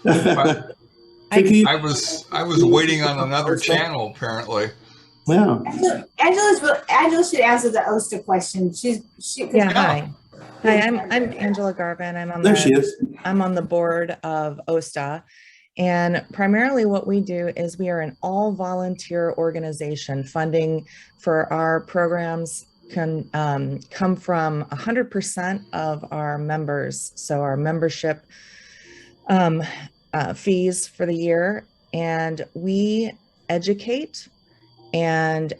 But Vicky, I was waiting on another channel apparently. yeah. Angela should answer the OSTA question. Yeah, hi. Hi, I'm Angela Garvin. There she is. I'm on the board of OSTA. And primarily what we do is we are an all volunteer organization. Funding for our programs can come from 100% of our members. So our membership fees for the year. And we educate and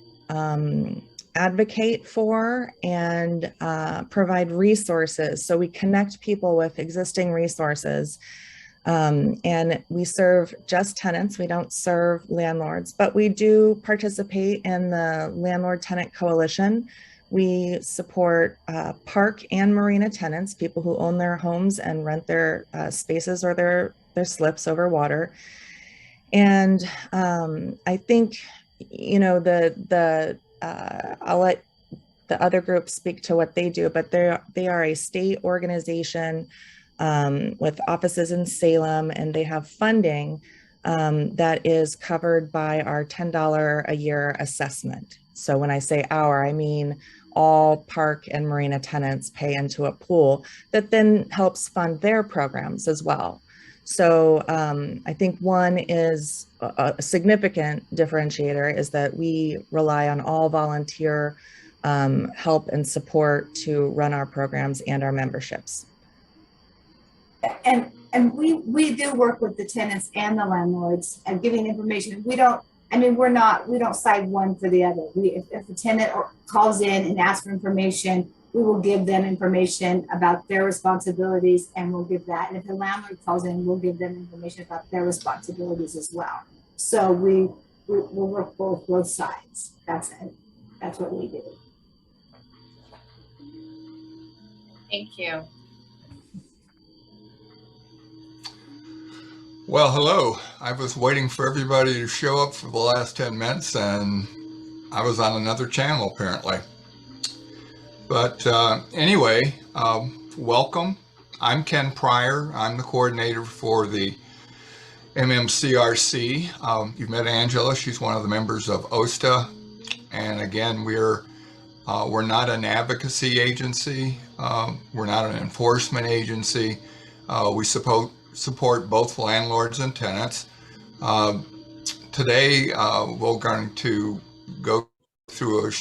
advocate for and provide resources. So we connect people with existing resources. And we serve just tenants. We don't serve landlords, but we do participate in the Landlord Tenant Coalition. We support park and marina tenants, people who own their homes and rent their spaces or their slips over water. And I think, you know, I'll let the other groups speak to what they do, but they are a state organization with offices in Salem, and they have funding that is covered by our $10 a year assessment. So when I say our, I mean all park and marina tenants pay into a pool that then helps fund their programs as well. So I think one is a significant differentiator is that we rely on all volunteer help and support to run our programs and our memberships. And we do work with the tenants and the landlords and giving information. We don't side one for the other. If a tenant calls in and asks for information, we will give them information about their responsibilities and we'll give that. And if the landlord calls in, we'll give them information about their responsibilities as well. So we'll work both sides. That's it. That's what we do. Thank you. Well, hello. I was waiting for everybody to show up for the last 10 minutes and I was on another channel apparently. But anyway, welcome. I'm Ken Pryor. I'm the coordinator for the MMCRC. You've met Angela. She's one of the members of OSTA. And again, we're not an advocacy agency. We're not an enforcement agency. We support both landlords and tenants. Today, we're going to go through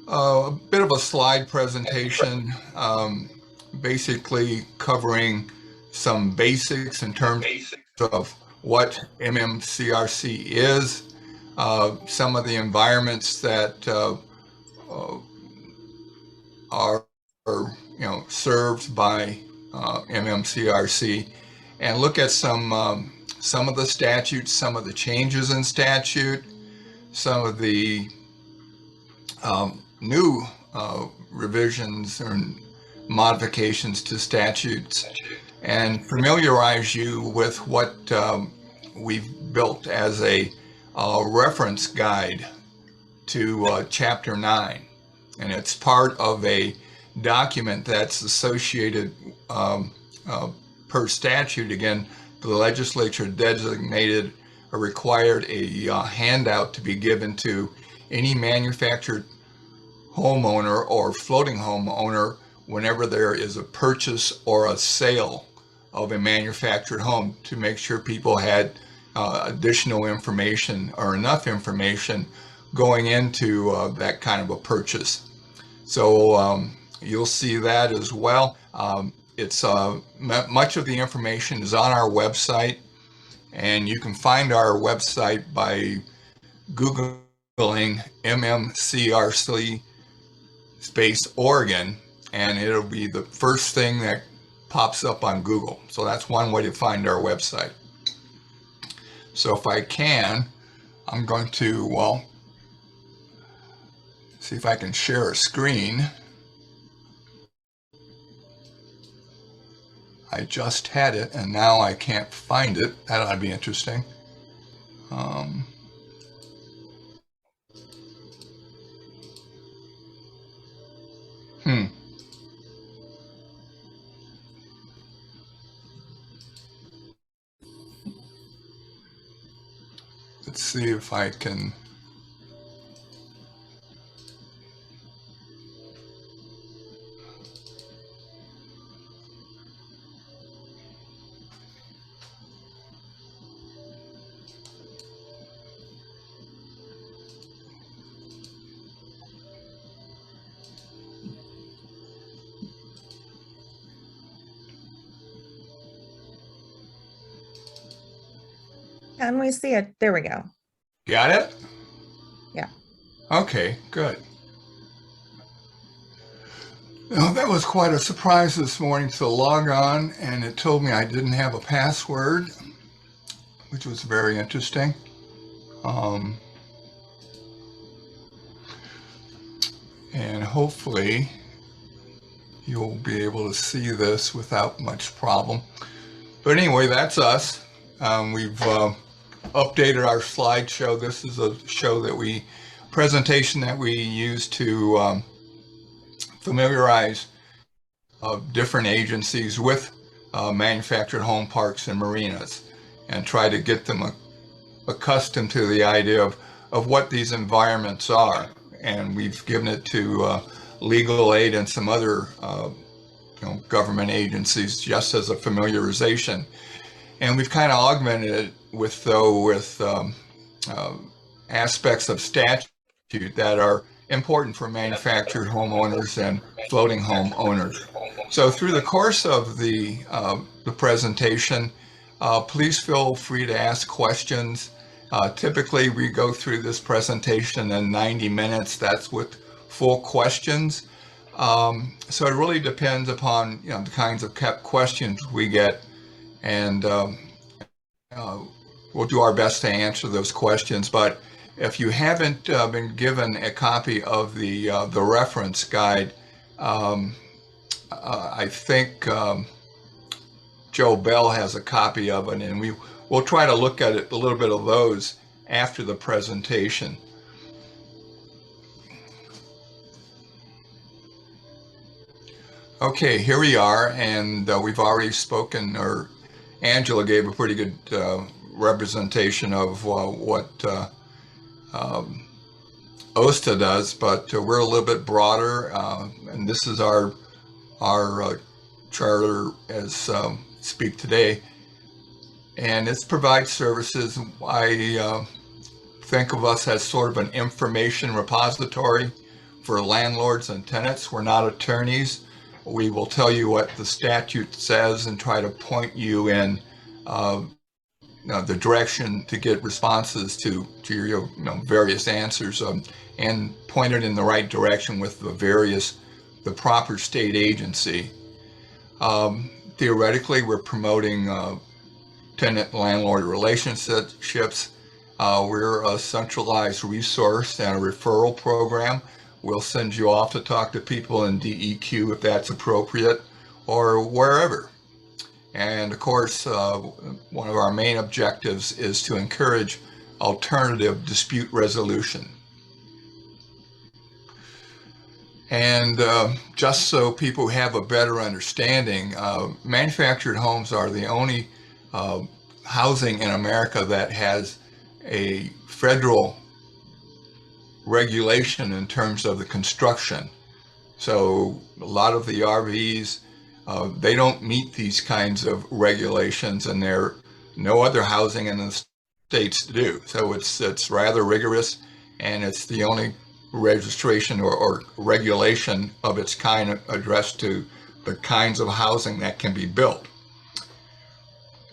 a bit of a slide presentation, basically covering some basics in terms of what MMCRC is, some of the environments that are served by MMCRC, and look at some of the statutes, some of the changes in statute, some of the new revisions or modifications to statutes, and familiarize you with what we've built as a reference guide to Chapter 9. And it's part of a document that's associated per statute. Again, the legislature designated or required a handout to be given to any manufactured homeowner or floating homeowner whenever there is a purchase or a sale of a manufactured home, to make sure people had additional information or enough information going into that kind of a purchase. So you'll see that as well. It's much of the information is on our website, and you can find our website by Googling MMCRC space Oregon, and it'll be the first thing that pops up on Google. So that's one way to find our website. So if I can, I'm going to, well, see if I can share a screen. I just had it and now I can't find it. That ought to be interesting. let's see if I can. Can we see it? There we go. Got it? Yeah. Okay, good. Now, that was quite a surprise this morning to log on, and it told me I didn't have a password, which was very interesting. And hopefully you'll be able to see this without much problem. But anyway, that's us. We've updated our slideshow. This is a presentation that we use to familiarize different agencies with manufactured home parks and marinas, and try to get them accustomed to the idea of what these environments are. And we've given it to legal aid and some other government agencies just as a familiarization. And we've kind of augmented it with aspects of statute that are important for manufactured homeowners and floating home owners. So through the course of the presentation, please feel free to ask questions. Typically, we go through this presentation in 90 minutes. That's with full questions. So it really depends upon the kinds of questions we get, and we'll do our best to answer those questions. But if you haven't been given a copy of the reference guide, I think Joe Bell has a copy of it, and we'll try to look at it, a little bit of those after the presentation. Okay, here we are, and we've already spoken, or Angela gave a pretty good representation of what OSTA does, but we're a little bit broader, and this is our charter as speak today, and it provides services. I think of us as sort of an information repository for landlords and tenants. We're not attorneys. We will tell you what the statute says and try to point you in the direction to get responses to your various answers, and point it in the right direction with the proper state agency. Theoretically, we're promoting tenant-landlord relationships. We're a centralized resource and a referral program. We'll send you off to talk to people in DEQ if that's appropriate, or wherever. And of course, one of our main objectives is to encourage alternative dispute resolution. And just so people have a better understanding, manufactured homes are the only housing in America that has a federal regulation in terms of the construction. So a lot of the RVs, they don't meet these kinds of regulations, and there are no other housing in the states to do. So it's rather rigorous, and it's the only registration or regulation of its kind addressed to the kinds of housing that can be built.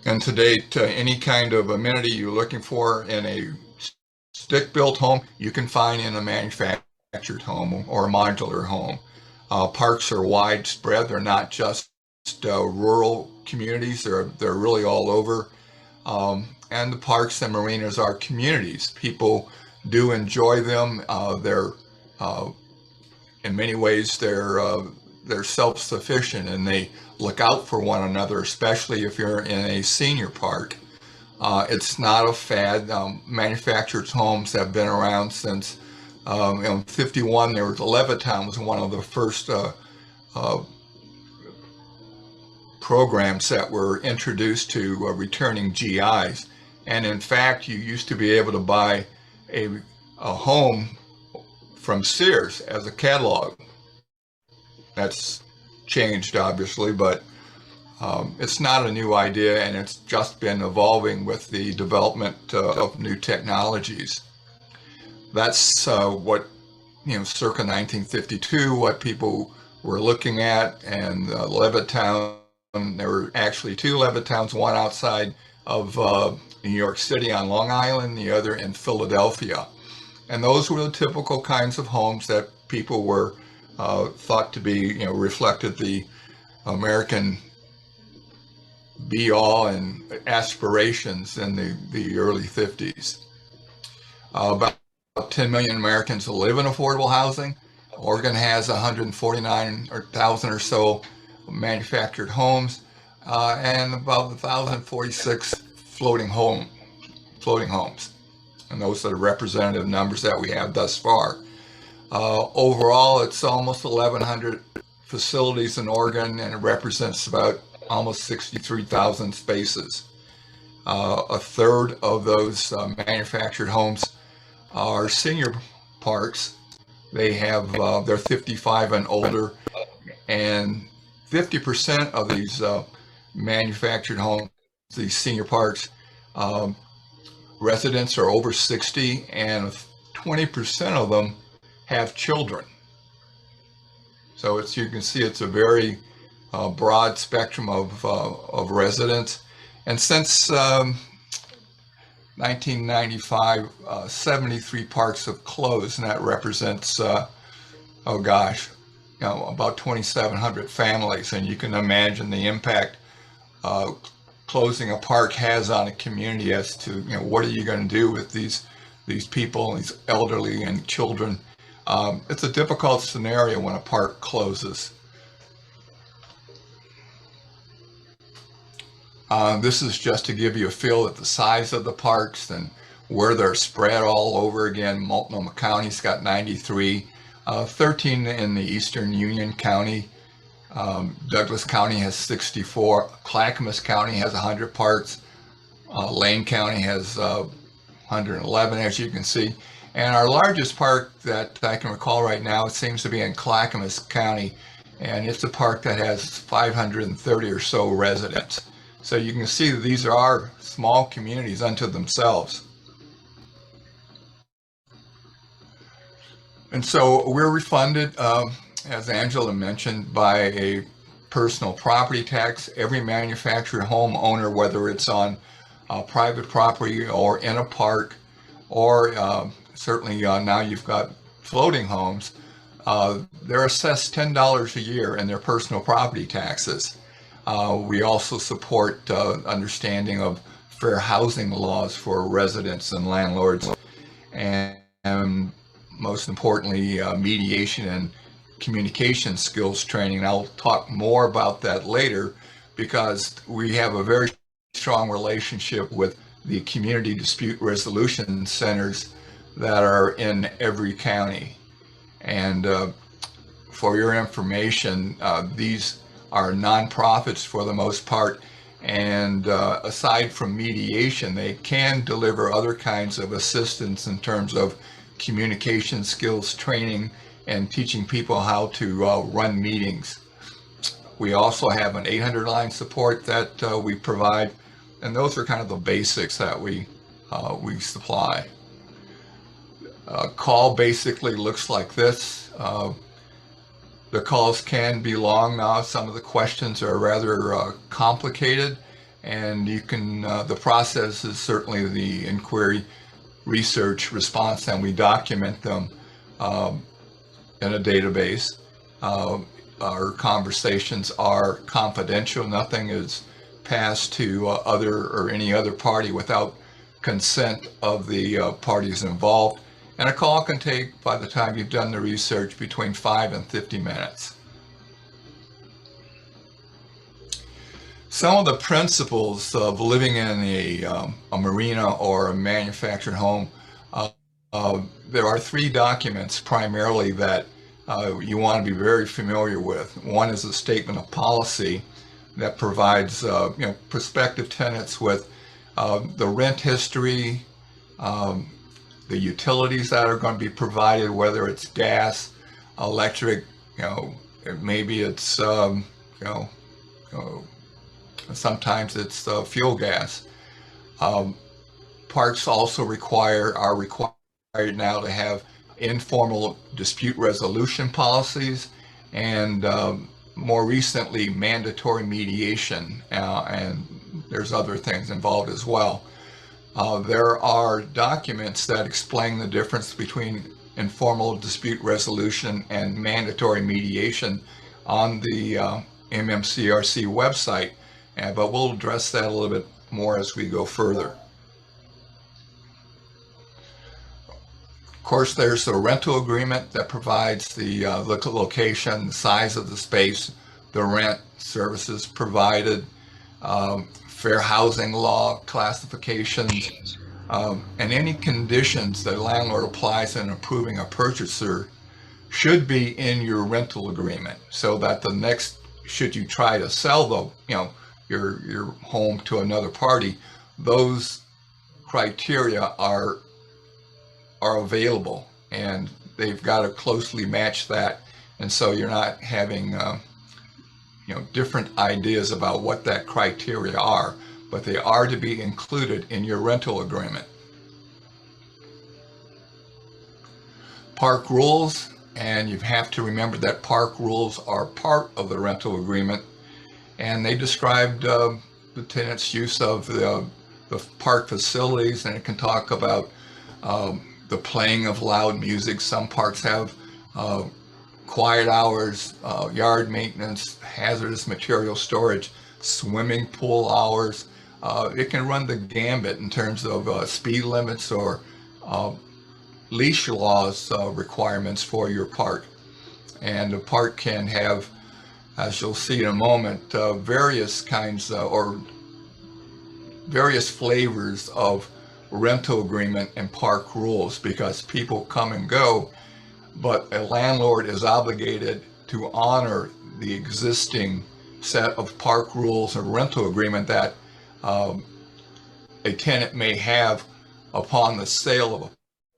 And to date, any kind of amenity you're looking for in a stick-built home, you can find in a manufactured home or a modular home. Parks are widespread. They're not just rural communities. They're really all over. And the parks and marinas are communities. People do enjoy them. In many ways, they're self-sufficient, and they look out for one another, especially if you're in a senior park. It's not a fad. Manufactured homes have been around since in 51. There was Levittown was one of the first programs that were introduced to returning GIs, And in fact, you used to be able to buy a home from Sears as a catalog. That's changed, obviously, but it's not a new idea, and it's just been evolving with the development of new technologies. That's what, circa 1952, what people were looking at. And Levittown, there were actually two Levittowns, one outside of New York City on Long Island, the other in Philadelphia. And those were the typical kinds of homes that people were thought to be, reflected the American be-all and aspirations in the early 50s. About 10 million Americans live in affordable housing. Oregon has 149,000 or so manufactured homes, and about 1,046 floating homes. And those are the representative numbers that we have thus far. Overall, it's almost 1,100 facilities in Oregon, and it represents about almost 63,000 spaces. A third of those manufactured homes are senior parks. They have, they're 55 and older, and 50% of these manufactured homes, these senior parks, residents are over 60, and 20% of them have children. So it's, you can see it's a very broad spectrum of residents. And since 1995, 73 parks have closed, and that represents, about 2,700 families. And you can imagine the impact closing a park has on a community as to, what are you going to do with these people, these elderly and children. It's a difficult scenario when a park closes. This is just to give you a feel at the size of the parks and where they're spread all over again. Multnomah County's got 93, 13 in the Eastern Union County. Douglas County has 64. Clackamas County has 100 parks. Lane County has 111, as you can see. And our largest park that I can recall right now, it seems to be in Clackamas County, and it's a park that has 530 or so residents. So you can see that these are small communities unto themselves. And so we're refunded, as Angela mentioned, by a personal property tax. Every manufactured home owner, whether it's on private property or in a park, or certainly now you've got floating homes, they're assessed $10 a year in their personal property taxes. We also support understanding of fair housing laws for residents and landlords, and most importantly, mediation and communication skills training. And I'll talk more about that later, because we have a very strong relationship with the community dispute resolution centers that are in every county. And for your information, these are nonprofits for the most part, and aside from mediation, they can deliver other kinds of assistance in terms of communication skills training and teaching people how to run meetings. We also have an 800 line support that we provide, and those are kind of the basics that we supply. Call basically looks like this. The calls can be long now. Some of the questions are rather complicated, and you can, the process is certainly the inquiry, research, response, and we document them in a database. Our conversations are confidential. Nothing is passed to other or any other party without consent of the parties involved. And a call can take, by the time you've done the research, between 5 and 50 minutes. Some of the principles of living in a marina or a manufactured home, there are 3 documents primarily that you want to be very familiar with. One is a statement of policy that provides prospective tenants with the rent history, the utilities that are going to be provided, whether it's gas, electric, maybe it's, sometimes it's fuel gas. Parks also are required now to have informal dispute resolution policies, and more recently mandatory mediation, and there's other things involved as well. There are documents that explain the difference between informal dispute resolution and mandatory mediation on the MMCRC website, but we'll address that a little bit more as we go further. Of course, there's a rental agreement that provides the location, the size of the space, the rent, services provided, fair housing law classifications, and any conditions that a landlord applies in approving a purchaser should be in your rental agreement, so that the next, should you try to sell your home to another party, those criteria are available, and they've got to closely match that, and so you're not having different ideas about what that criteria are, but they are to be included in your rental agreement. Park rules, and you have to remember that park rules are part of the rental agreement, and they described the tenant's use of the park facilities, and it can talk about the playing of loud music. Some parks have quiet hours, yard maintenance, hazardous material storage, swimming pool hours. It can run the gambit in terms of speed limits or leash laws requirements for your park. And the park can have, as you'll see in a moment, various kinds or various flavors of rental agreement and park rules, because people come and go, but a landlord is obligated to honor the existing set of park rules and rental agreement that a tenant may have upon the sale of a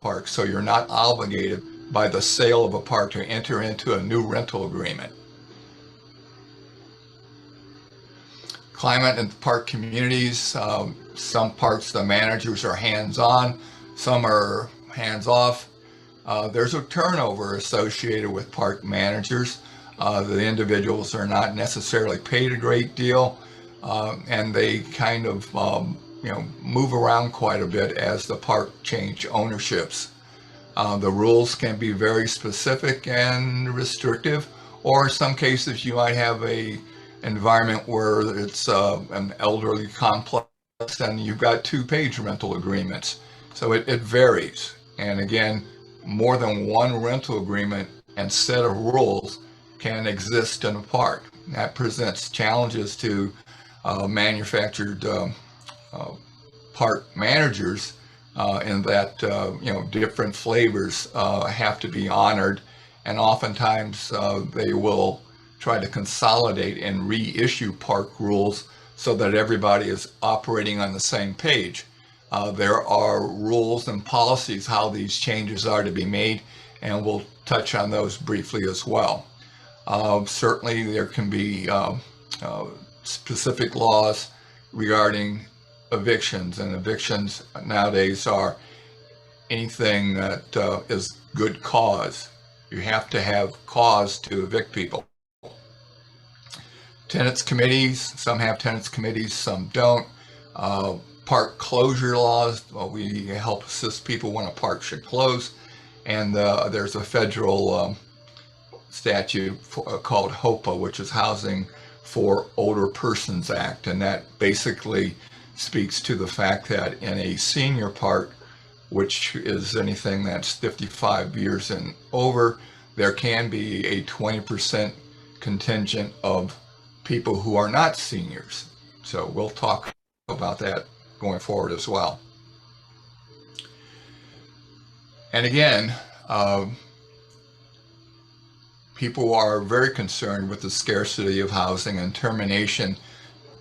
park. So you're not obligated by the sale of a park to enter into a new rental agreement. Climate and park communities, some parks the managers are hands-on, some are hands-off. There's a turnover associated with park managers. The individuals are not necessarily paid a great deal, and they kind of move around quite a bit as the park change ownerships. The rules can be very specific and restrictive, or in some cases you might have a environment where it's an elderly complex and you've got 2-page rental agreements. So it varies. And again, more than one rental agreement and set of rules can exist in a park. That presents challenges to manufactured park managers in that different flavors have to be honored, and oftentimes they will try to consolidate and reissue park rules so that everybody is operating on the same page. There are rules and policies how these changes are to be made, and we'll touch on those briefly as well. Certainly there can be specific laws regarding evictions, and evictions nowadays are anything that is good cause. You have to have cause to evict people. Tenants committees, some have tenants committees, some don't. Park closure laws, we help assist people when a park should close, and there's a federal statute called HOPA, which is Housing for Older Persons Act, and that basically speaks to the fact that in a senior park, which is anything that's 55 years and over, there can be a 20% contingent of people who are not seniors. So we'll talk about that going forward as well. And again, people are very concerned with the scarcity of housing and termination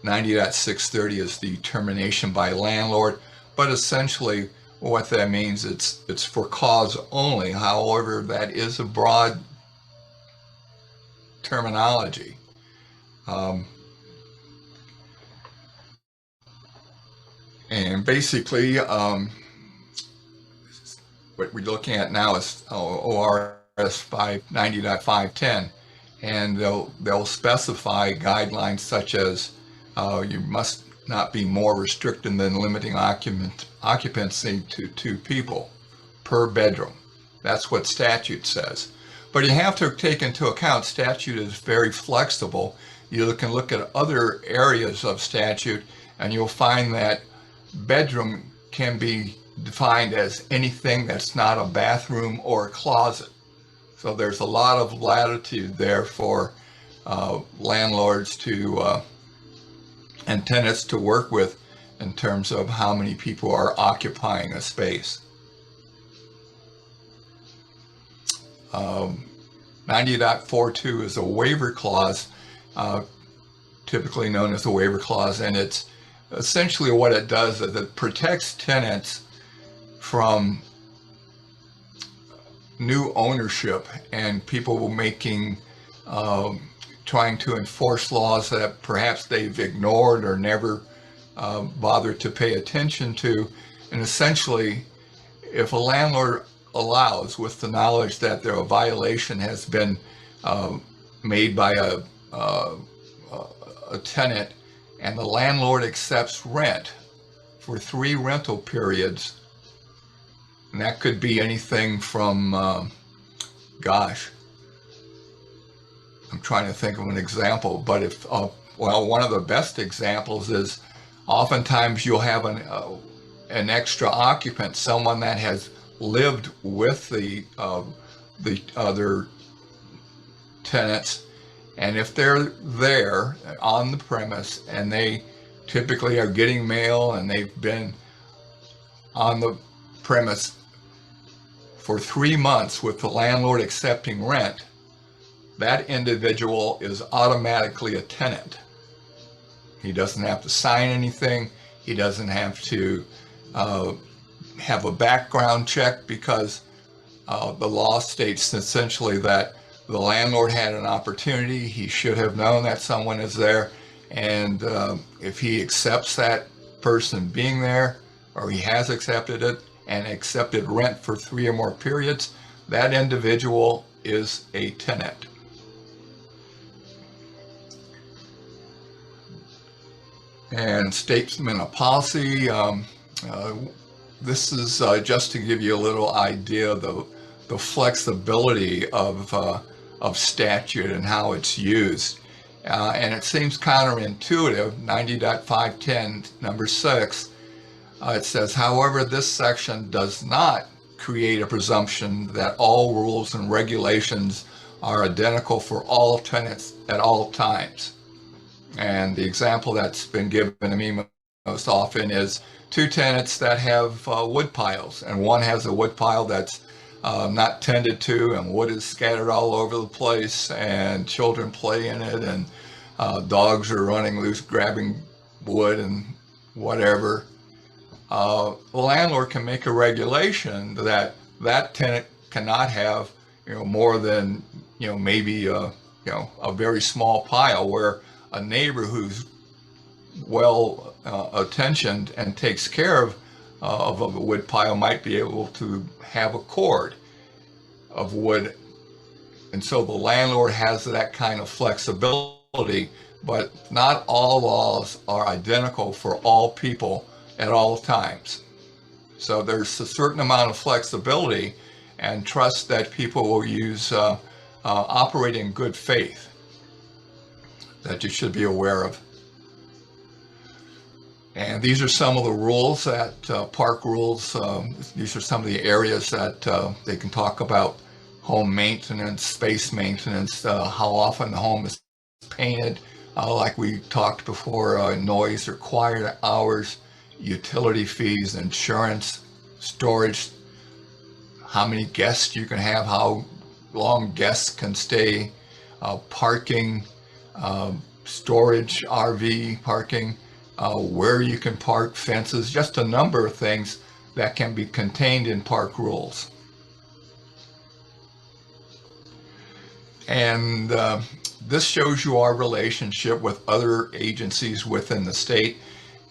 90.630 is the termination by landlord, but essentially what that means, it's for cause only. However, that is a broad terminology. And basically, what we're looking at now is ORS 590.510, and they'll specify guidelines such as you must not be more restricted than limiting occupancy to 2 people per bedroom. That's what statute says. But you have to take into account statute is very flexible. You can look at other areas of statute and you'll find that bedroom can be defined as anything that's not a bathroom or a closet. So there's a lot of latitude there for landlords to and tenants to work with in terms of how many people are occupying a space. 90.42 is a waiver clause, typically known as a waiver clause, and it's essentially what it does is it protects tenants from new ownership and people making trying to enforce laws that perhaps they've ignored or never bothered to pay attention to. And essentially, if a landlord allows, with the knowledge that there a violation has been made by a tenant, and the landlord accepts rent for 3 rental periods, and that could be anything from, gosh, I'm trying to think of an example, but if, well, one of the best examples is oftentimes you'll have an extra occupant, someone that has lived with the other tenants, and if they're there on the premise and they typically are getting mail and they've been on the premise for 3 months with the landlord accepting rent, that individual is automatically a tenant. He doesn't have to sign anything. He doesn't have to have a background check, because the law states essentially that the landlord had an opportunity. He should have known that someone is there. And if he accepts that person being there, or he has accepted it and accepted rent for 3 or more periods, that individual is a tenant. And statement of policy, this is just to give you a little idea of the flexibility of statute and how it's used. And it seems counterintuitive. 90.510, number 6, it says, however, this section does not create a presumption that all rules and regulations are identical for all tenants at all times. And the example that's been given to me most often is 2 tenants that have wood piles, and one has a wood pile that's not tended to, and wood is scattered all over the place, and children play in it, and dogs are running loose grabbing wood and whatever. The landlord can make a regulation that that tenant cannot have, more than, maybe a very small pile, where a neighbor who's well attentioned and takes care of a wood pile might be able to have a cord of wood. And so the landlord has that kind of flexibility, but not all laws are identical for all people at all times. So there's a certain amount of flexibility and trust that people will use, operate in good faith, that you should be aware of. And these are some of the rules that park rules. These are some of the areas that they can talk about: home maintenance, space maintenance, how often the home is painted, like we talked before, noise or quiet hours, utility fees, insurance, storage, how many guests you can have, how long guests can stay, parking, storage, RV parking, where you can park, fences, just a number of things that can be contained in park rules. And this shows you our relationship with other agencies within the state,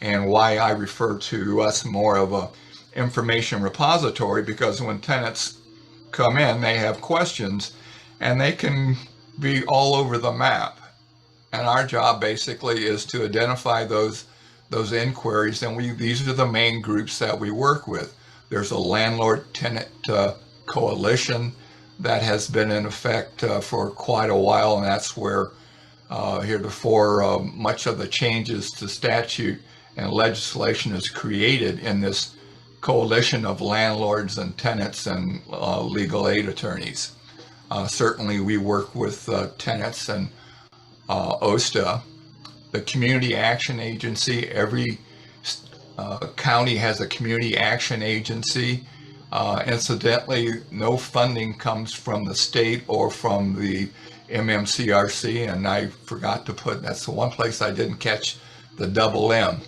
and why I refer to us more of a information repository, because when tenants come in, they have questions and they can be all over the map. And our job basically is to identify those inquiries, and these are the main groups that we work with. There's a landlord-tenant coalition that has been in effect for quite a while, and that's where heretofore much of the changes to statute and legislation is created in this coalition of landlords and tenants and legal aid attorneys. Certainly we work with tenants and OSTA, the Community Action Agency. Every county has a Community Action Agency. Incidentally, no funding comes from the state or from the MMCRC, and I forgot to put, that's the one place I didn't catch the double M.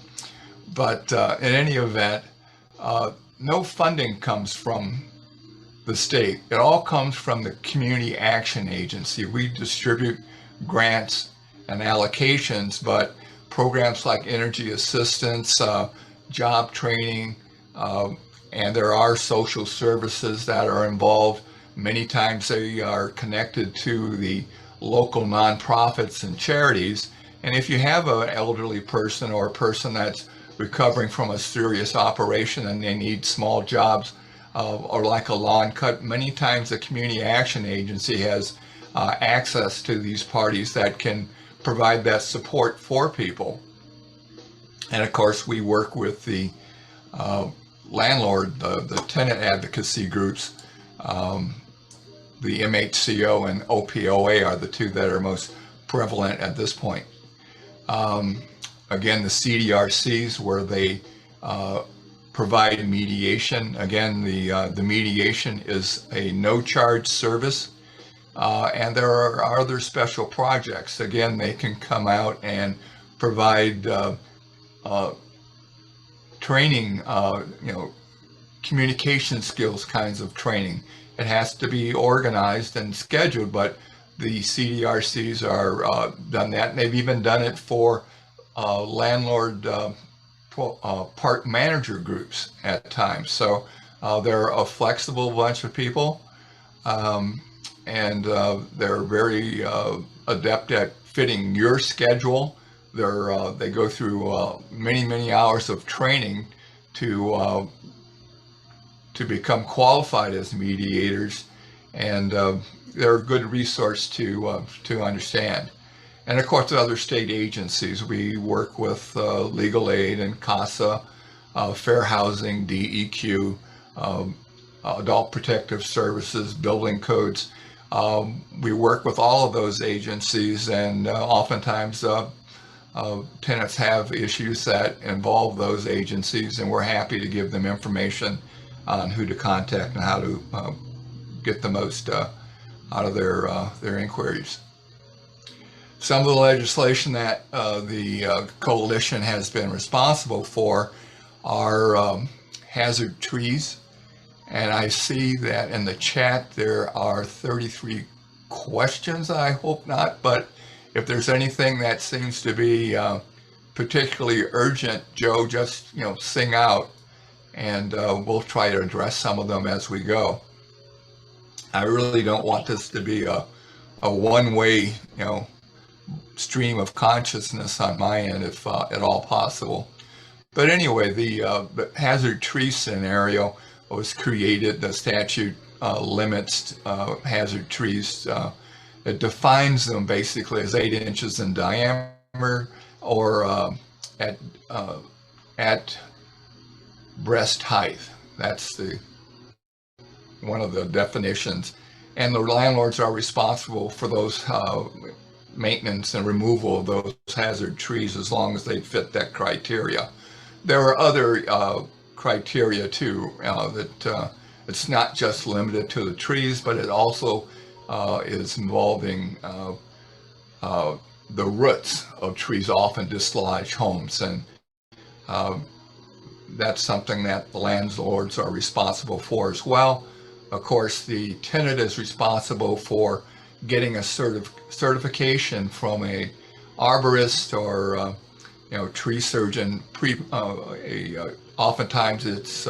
But in any event, no funding comes from the state. It all comes from the Community Action Agency. We distribute grants and allocations, but programs like energy assistance, job training, and there are social services that are involved. Many times they are connected to the local nonprofits and charities. And if you have an elderly person or a person that's recovering from a serious operation and they need small jobs or like a lawn cut, many times the Community Action Agency has access to these parties that can provide that support for people. And of course, we work with the landlord, the tenant advocacy groups. The MHCO and OPOA are the two that are most prevalent at this point. Again, the CDRCs, where they provide mediation. Again, the mediation is a no-charge service. And there are other special projects. Again, they can come out and provide training, communication skills kinds of training. It has to be organized and scheduled, but the CDRCs are done that, and they've even done it for landlord park manager groups at times. So they're a flexible bunch of people, and they're very adept at fitting your schedule. They go through many hours of training to become qualified as mediators, and they're a good resource to understand. And of course, other state agencies. We work with legal aid and CASA, fair housing, DEQ, adult protective services, building codes. We work with all of those agencies, and oftentimes tenants have issues that involve those agencies, and we're happy to give them information on who to contact and how to get the most out of their inquiries. Some of the legislation that the coalition has been responsible for are hazard trees. And I see that in the chat there are 33 questions. I hope not, but if there's anything that seems to be particularly urgent, Joe, just sing out, and we'll try to address some of them as we go. I really don't want this to be a one-way, stream of consciousness on my end, if at all possible. But anyway, the hazard tree scenario was created. The statute limits hazard trees. It defines them basically as 8 inches in diameter or at breast height. That's one of the definitions. And the landlords are responsible for those maintenance and removal of those hazard trees as long as they fit that criteria. There are other criteria too, that it's not just limited to the trees, but it also is involving the roots of trees often dislodge homes, and that's something that the landlords are responsible for as well. Of course, the tenant is responsible for getting a certification from a arborist or tree surgeon. Oftentimes it's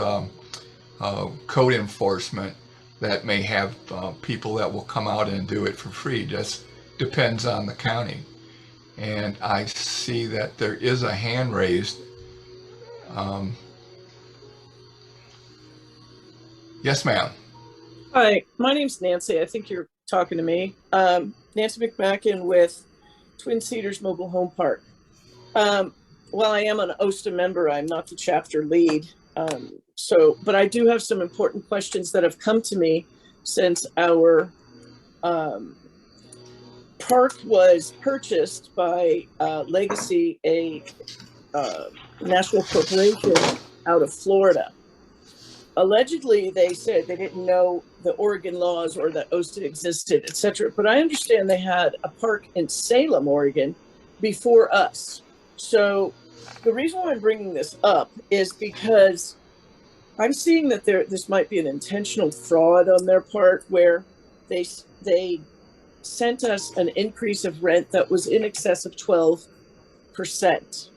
code enforcement that may have people that will come out and do it for free. Just depends on the county. And I see that there is a hand raised. Yes, ma'am. Hi, my name's Nancy. I think you're talking to me. Nancy McMacken with Twin Cedars Mobile Home Park. While I am an OSTA member, I'm not the chapter lead. But I do have some important questions that have come to me since our park was purchased by Legacy, a national corporation out of Florida. Allegedly, they said they didn't know the Oregon laws or that OSTA existed, etc. But I understand they had a park in Salem, Oregon, before us. So the reason why I'm bringing this up is because I'm seeing that this might be an intentional fraud on their part, where they sent us an increase of rent that was in excess of 12%.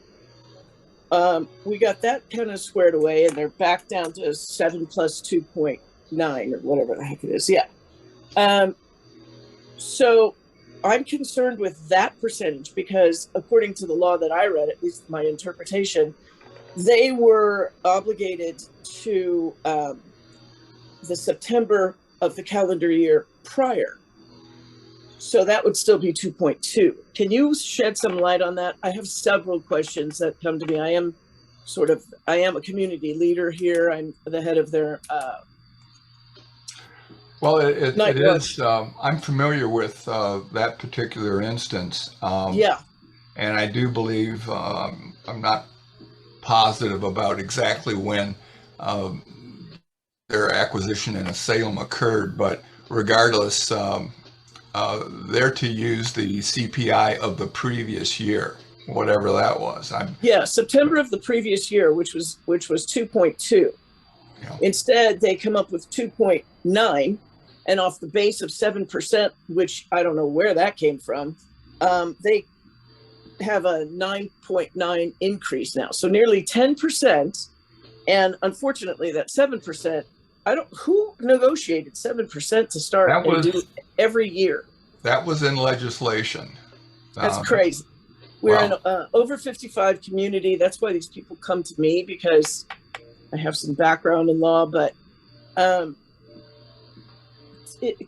We got that kind of squared away, and they're back down to 7 plus 2.9 or whatever the heck it is. Yeah. So I'm concerned with that percentage because according to the law that I read, at least my interpretation, they were obligated to the September of the calendar year prior. So that would still be 2.2. Can you shed some light on that? I have several questions that come to me. I am a community leader here. I'm the head of their Well, it is. I'm familiar with that particular instance. yeah. And I do believe, I'm not positive about exactly when their acquisition in Salem occurred, but regardless, they're to use the CPI of the previous year, whatever that was. September of the previous year, which was 2.2. Yeah. Instead, they come up with 2.9, and off the base of 7%, which I don't know where that came from, they have a 9.9 increase now. So nearly 10%. And unfortunately, that 7%, who negotiated 7% to start and do every year? That was in legislation. That's crazy. We're an over 55 community. That's why these people come to me, because I have some background in law. But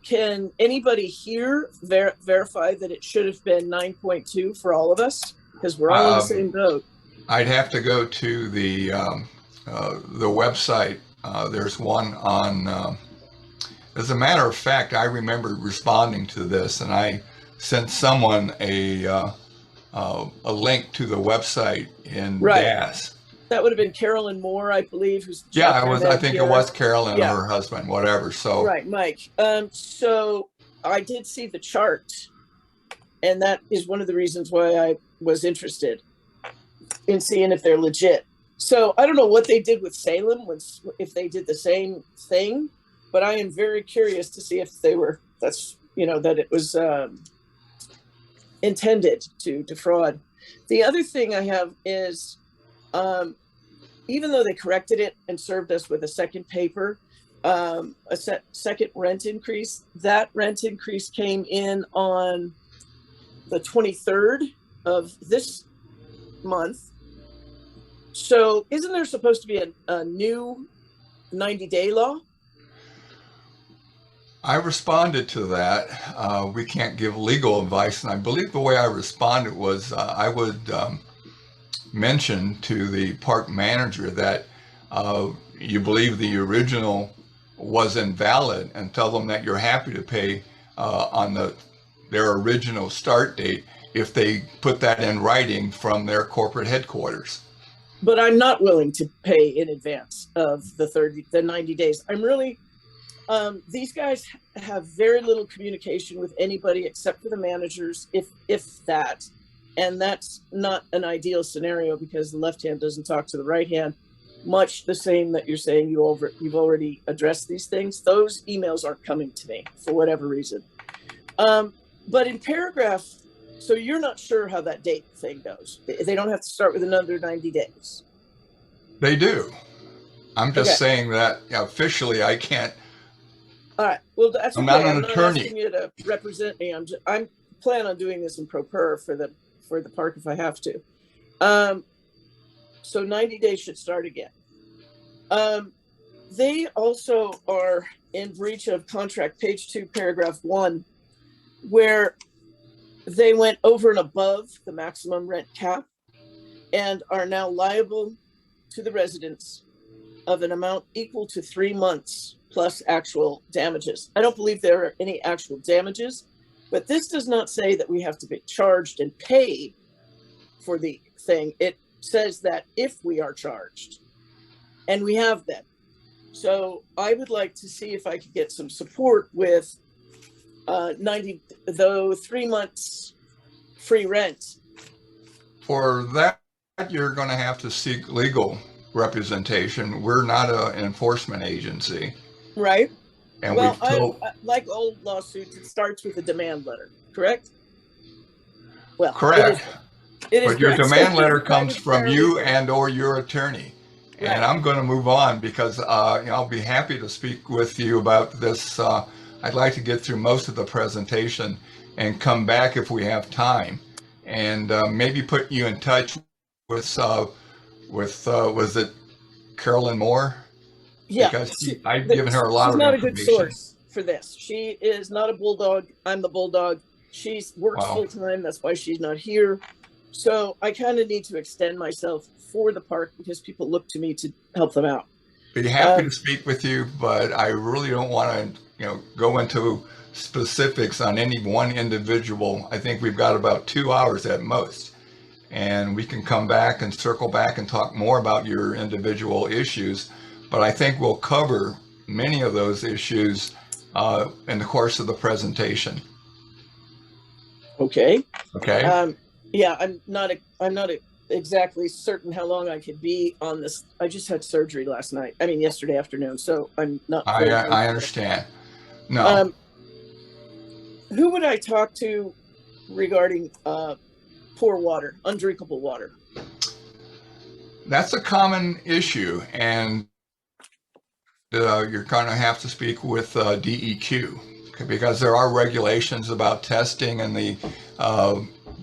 can anybody here verify that it should have been 9.2 for all of us? Because we're all in the same boat. I'd have to go to the website. There's one on, as a matter of fact, I remember responding to this, and I sent someone a link to the website in DAS. That would have been Carolyn Moore, I believe. I think it was Carolyn or her husband, whatever. So right, Mike. So I did see the chart, and that is one of the reasons why I was interested in seeing if they're legit. So I don't know what they did with Salem, if they did the same thing, but I am very curious to see if they were, that it was intended to defraud. The other thing I have is, even though they corrected it and served us with a second paper, a second rent increase, that rent increase came in on the 23rd of this month. So isn't there supposed to be a new 90-day law? I responded to that. We can't give legal advice, and I believe the way I responded was I would mention to the park manager that you believe the original was invalid, and tell them that you're happy to pay on their original start date if they put that in writing from their corporate headquarters. But I'm not willing to pay in advance of the 90 days. I'm really, these guys have very little communication with anybody except for the managers, if that. And that's not an ideal scenario because the left hand doesn't talk to the right hand, much the same that you're saying you've already addressed these things. Those emails aren't coming to me for whatever reason. But in paragraph, so you're not sure how that date thing goes. They don't have to start with another 90 days. They do. I'm just Okay. saying that officially I can't. All right. Well, that's I'm okay. not an I'm not attorney. asking you to represent me. I'm plan on doing this in pro per for the park if I have to. So 90 days should start again. They also are in breach of contract, page 2, paragraph 1, where they went over and above the maximum rent cap and are now liable to the residents of an amount equal to 3 months plus actual damages. I don't believe there are any actual damages, but this does not say that we have to be charged and pay for the thing. It says that if we are charged, and we have been. So I would like to see if I could get some support with 3 months free rent. For that, you're going to have to seek legal representation. We're not an enforcement agency. Right. And Well, we've told, like all lawsuits, it starts with a demand letter, correct? Well, correct. It is But your correct. demand So letter it's comes from you paralegal. and or your attorney. Right. And I'm going to move on because I'll be happy to speak with you about this. I'd like to get through most of the presentation and come back if we have time, and maybe put you in touch with was it Carolyn Moore? Yeah. Because I've given her a lot She's of not a good information. source for this. She is not a bulldog. I'm the bulldog. She works Wow. full time. That's why she's not here. So I kind of need to extend myself for the park because people look to me to help them out. Be happy to speak with you, but I really don't want to, go into specifics on any one individual. I think we've got about 2 hours at most, and we can come back and circle back and talk more about your individual issues. But I think we'll cover many of those issues in the course of the presentation. Okay. Okay. Yeah, I'm not exactly certain how long I could be on this. I just had surgery yesterday afternoon, so I'm not. I understand. No. Who would I talk to regarding poor water, undrinkable water? That's a common issue, and you're going to have to speak with DEQ because there are regulations about testing and the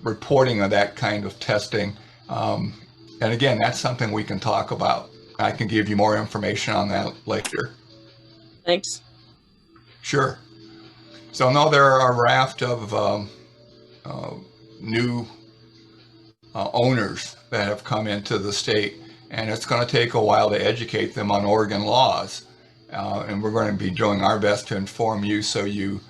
reporting of that kind of testing. And again, that's something we can talk about. I can give you more information on that later. Thanks. Sure. So no, there are a raft of new owners that have come into the state, and it's going to take a while to educate them on Oregon laws. And we're going to be doing our best to inform you so you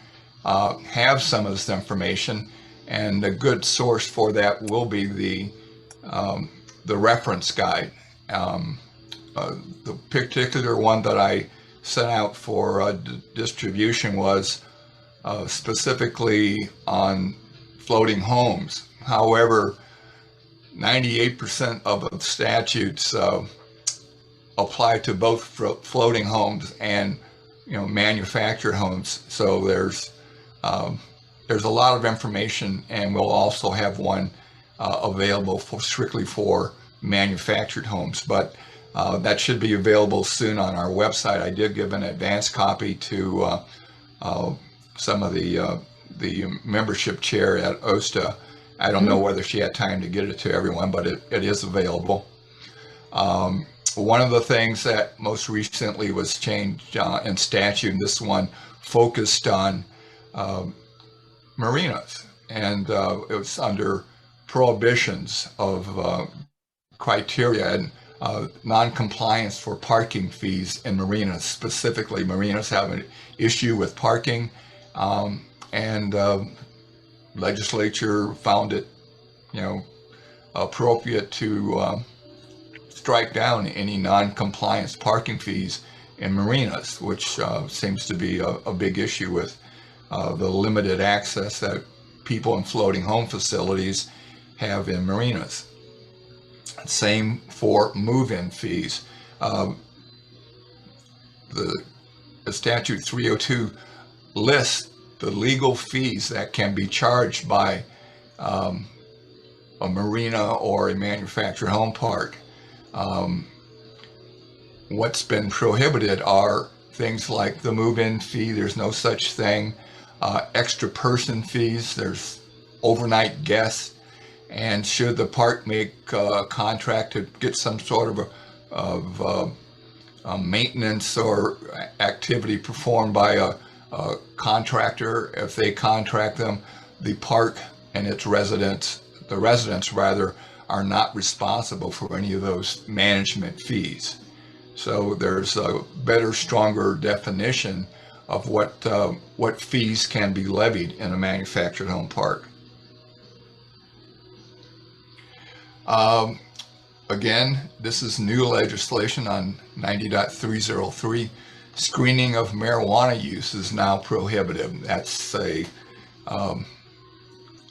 have some of this information. And a good source for that will be the reference guide. The particular one that I sent out for distribution was specifically on floating homes. However, 98% of the statutes apply to both floating homes and manufactured homes. So there's a lot of information, and we'll also have one available strictly for manufactured homes. But that should be available soon on our website. I did give an advance copy to some of the membership chair at OSTA. I don't know whether she had time to get it to everyone, but it is available. One of the things that most recently was changed in statute, and this one focused on marinas, and it was under prohibitions of criteria and non-compliance for parking fees in marinas. Specifically, marinas have an issue with parking, and legislature found it, appropriate to strike down any non-compliance parking fees in marinas, which seems to be a big issue with the limited access that people in floating home facilities have in marinas. Same for move-in fees. The statute 302 lists the legal fees that can be charged by a marina or a manufactured home park. What's been prohibited are things like the move-in fee. There's no such thing. Extra person fees. There's overnight guests. And should the park make a contract to get some sort of maintenance or activity performed by a contractor, if they contract them, the park and its residents, the residents rather, are not responsible for any of those management fees. So there's a better, stronger definition of what fees can be levied in a manufactured home park. Again, this is new legislation on 90.303. Screening of marijuana use is now prohibited. That's an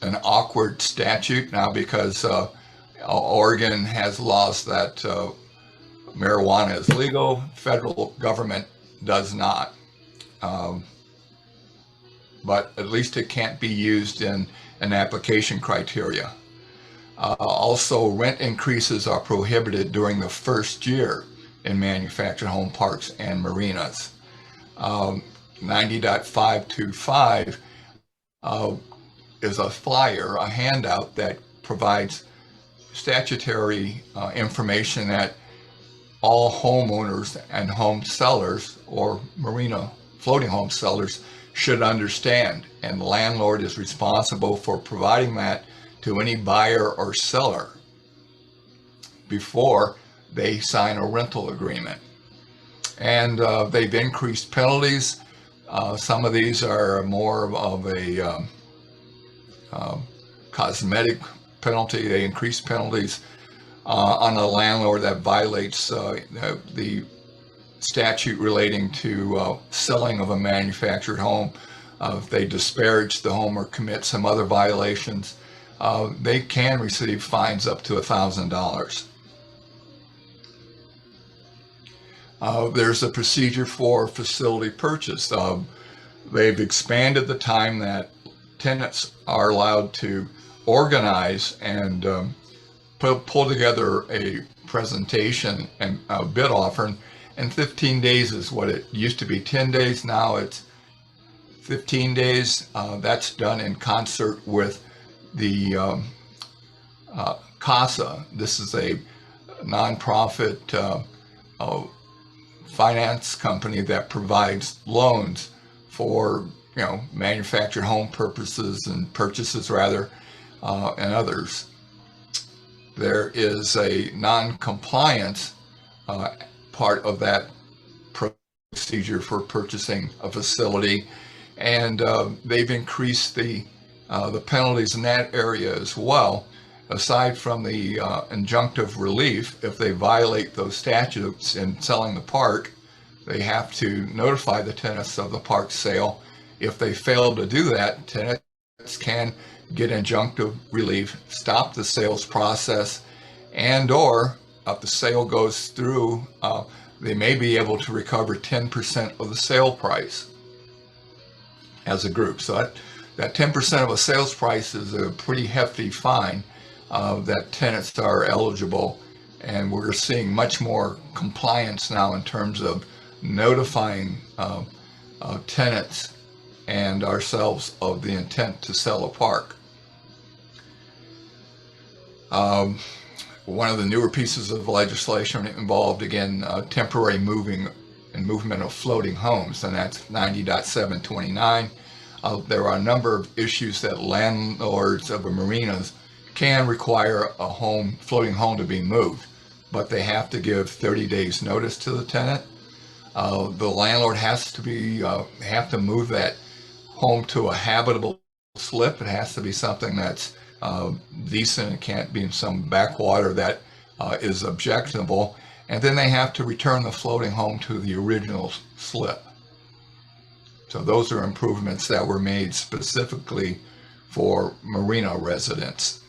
awkward statute now because Oregon has laws that marijuana is legal, federal government does not. But at least it can't be used in an application criteria. Also, rent increases are prohibited during the first year in manufactured home parks and marinas. 90.525 is a flyer, a handout that provides statutory information that all homeowners and home sellers or marina floating home sellers should understand, and the landlord is responsible for providing that to any buyer or seller before they sign a rental agreement. And they've increased penalties. Some of these are more of a cosmetic penalty. They increase penalties on a landlord that violates the statute relating to selling of a manufactured home. If they disparage the home or commit some other violations, they can receive fines up to $1,000. There's a procedure for facility purchase. They've expanded the time that tenants are allowed to organize and pull together a presentation and a bid offer. And 15 days is what it used to be. 10 days, now it's 15 days. That's done in concert with the CASA. This is a nonprofit finance company that provides loans for manufactured home purposes and purchases rather, and others. There is a non-compliance part of that procedure for purchasing a facility, and they've increased the penalties in that area as well. Aside from the injunctive relief, if they violate those statutes in selling the park, they have to notify the tenants of the park sale. If they fail to do that, tenants can get injunctive relief, stop the sales process, and or if the sale goes through, they may be able to recover 10% of the sale price as a group. So that 10% of a sales price is a pretty hefty fine that tenants are eligible, and we're seeing much more compliance now in terms of notifying tenants and ourselves of the intent to sell a park. One of the newer pieces of legislation involved, again, temporary moving and movement of floating homes, and that's 90.729. There are a number of issues that landlords of marinas can require a floating home to be moved, but they have to give 30 days notice to the tenant. The landlord has to move that home to a habitable slip. It has to be something that's decent. It can't be in some backwater that is objectionable. And then they have to return the floating home to the original slip. So those are improvements that were made specifically for marina residents.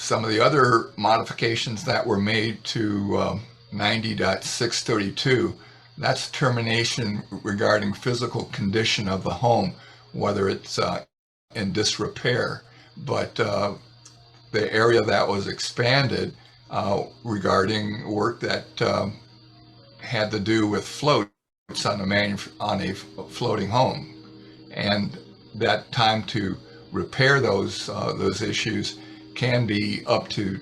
some of the other modifications that were made to 90.632, that's termination regarding physical condition of the home, whether it's in disrepair. But the area that was expanded regarding work that had to do with floats on a floating home, and that time to repair those issues can be up to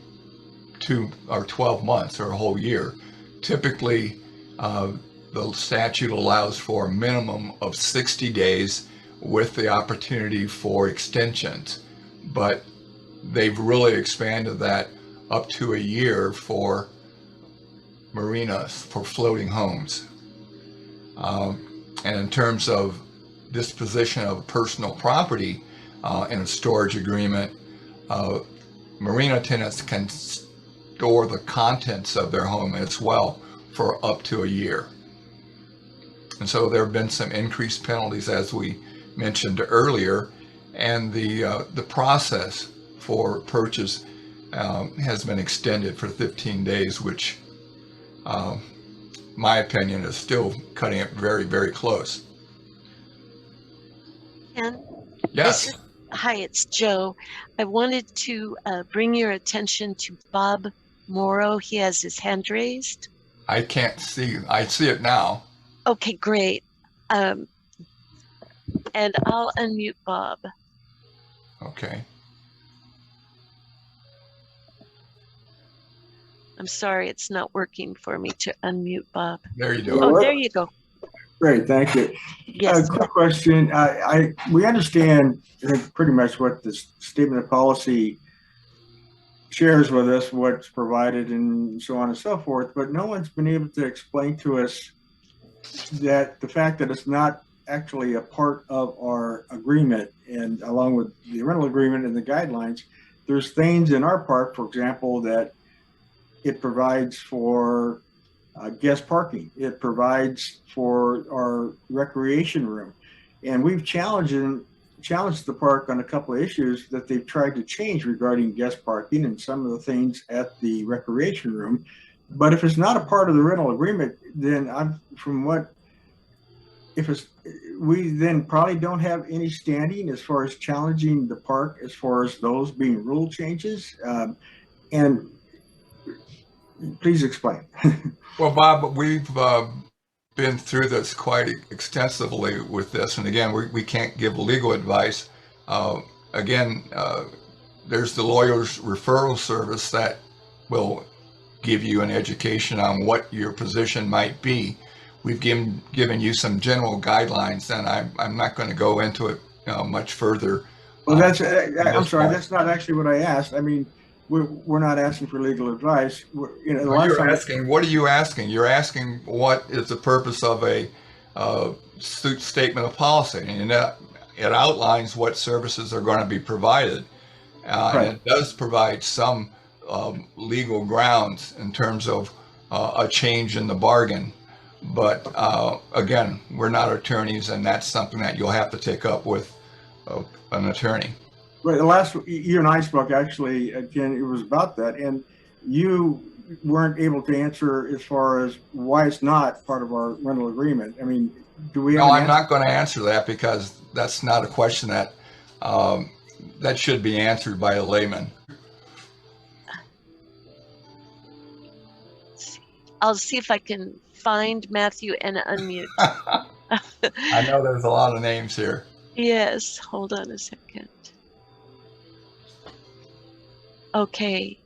2 or 12 months or a whole year. Typically, the statute allows for a minimum of 60 days with the opportunity for extensions, but they've really expanded that up to a year for marinas, for floating homes. And in terms of disposition of personal property in a storage agreement, marina tenants can store the contents of their home as well for up to a year. And so there have been some increased penalties, as we mentioned earlier, and the process for purchase has been extended for 15 days, which my opinion is still cutting it very, very close. And Yes. hi, it's Joe. I wanted to bring your attention to Bob Morrow. He has his hand raised. I can't see. I see it now. Okay, great. And I'll unmute Bob. Okay. I'm sorry, it's not working for me to unmute Bob. There you go. Oh, there you go. Great, thank you. Yes. Quick question. We understand, I think, pretty much what the statement of policy shares with us, what's provided and so on and so forth, but no one's been able to explain to us that the fact that it's not actually a part of our agreement, and along with the rental agreement and the guidelines, there's things in our park, for example, that it provides for guest parking. It provides for our recreation room. And we've challenged the park on a couple of issues that they've tried to change regarding guest parking and some of the things at the recreation room. But if it's not a part of the rental agreement, then we then probably don't have any standing as far as challenging the park as far as those being rule changes. And please explain. Well, Bob, we've been through this quite extensively with this. And again, we can't give legal advice. There's the lawyer's referral service that will give you an education on what your position might be. We've given you some general guidelines, and I'm not going to go into it much further. Well, I'm sorry, that's not actually what I asked. I mean, we're not asking for legal advice. You're asking, what are you asking? You're asking what is the purpose of a statement of policy, and it outlines what services are going to be provided. Right. And it does provide some legal grounds in terms of a change in the bargain. But again, we're not attorneys, and that's something that you'll have to take up with an attorney. Right. The last you and I spoke, actually, again, it was about that, and you weren't able to answer as far as why it's not part of our rental agreement. I mean, do we? No, I'm not going to answer that, because that's not a question that that should be answered by a layman. I'll see if I can find Matthew and unmute. I know there's a lot of names here. Yes, hold on a second. Okay.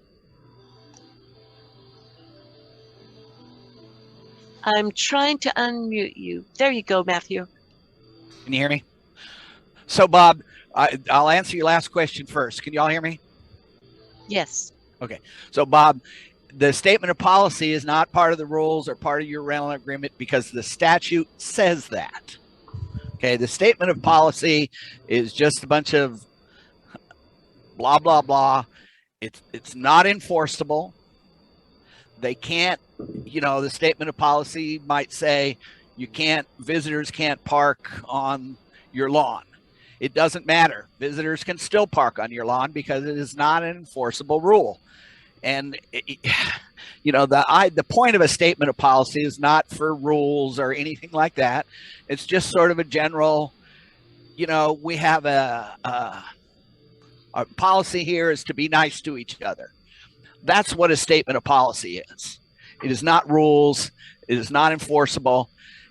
I'm trying to unmute you. There you go, Matthew. Can you hear me? So, Bob, I'll answer your last question first. Can you all hear me? Yes. Okay. So, Bob, the statement of policy is not part of the rules or part of your rental agreement because the statute says that. Okay. The statement of policy is just a bunch of blah, blah, blah. It's not enforceable. They can't, the statement of policy might say visitors can't park on your lawn. It doesn't matter. Visitors can still park on your lawn because it is not an enforceable rule. And you know, the point of a statement of policy is not for rules or anything like that. It's just sort of a general, you know, we have a policy here is to be nice to each other. That's what a statement of policy is. It is not rules. It is not enforceable.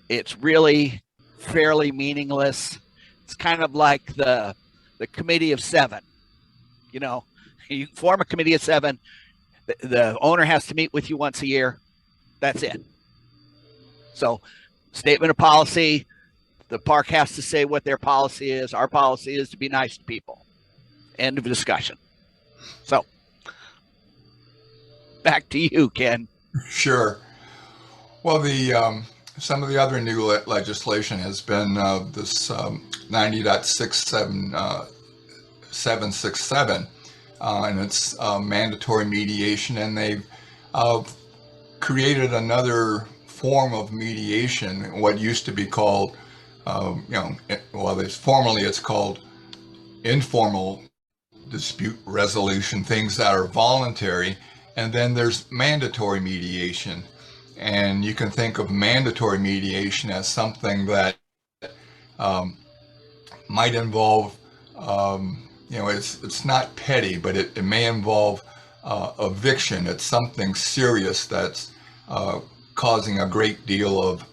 It's really fairly meaningless. It's kind of like the committee of seven. You know, you form a committee of seven. The owner has to meet with you once a year. That's it. So, statement of policy, the park has to say what their policy is. Our policy is to be nice to people. End of discussion. So, back to you, Ken. Sure. Well, some of the other new legislation has been this 90.767, and it's mandatory mediation, and they've created another form of mediation, what used to be called, formally it's called informal dispute resolution, things that are voluntary, and then there's mandatory mediation. And you can think of mandatory mediation as something that might involve, it's not petty, but it may involve eviction. It's something serious that's causing a great deal of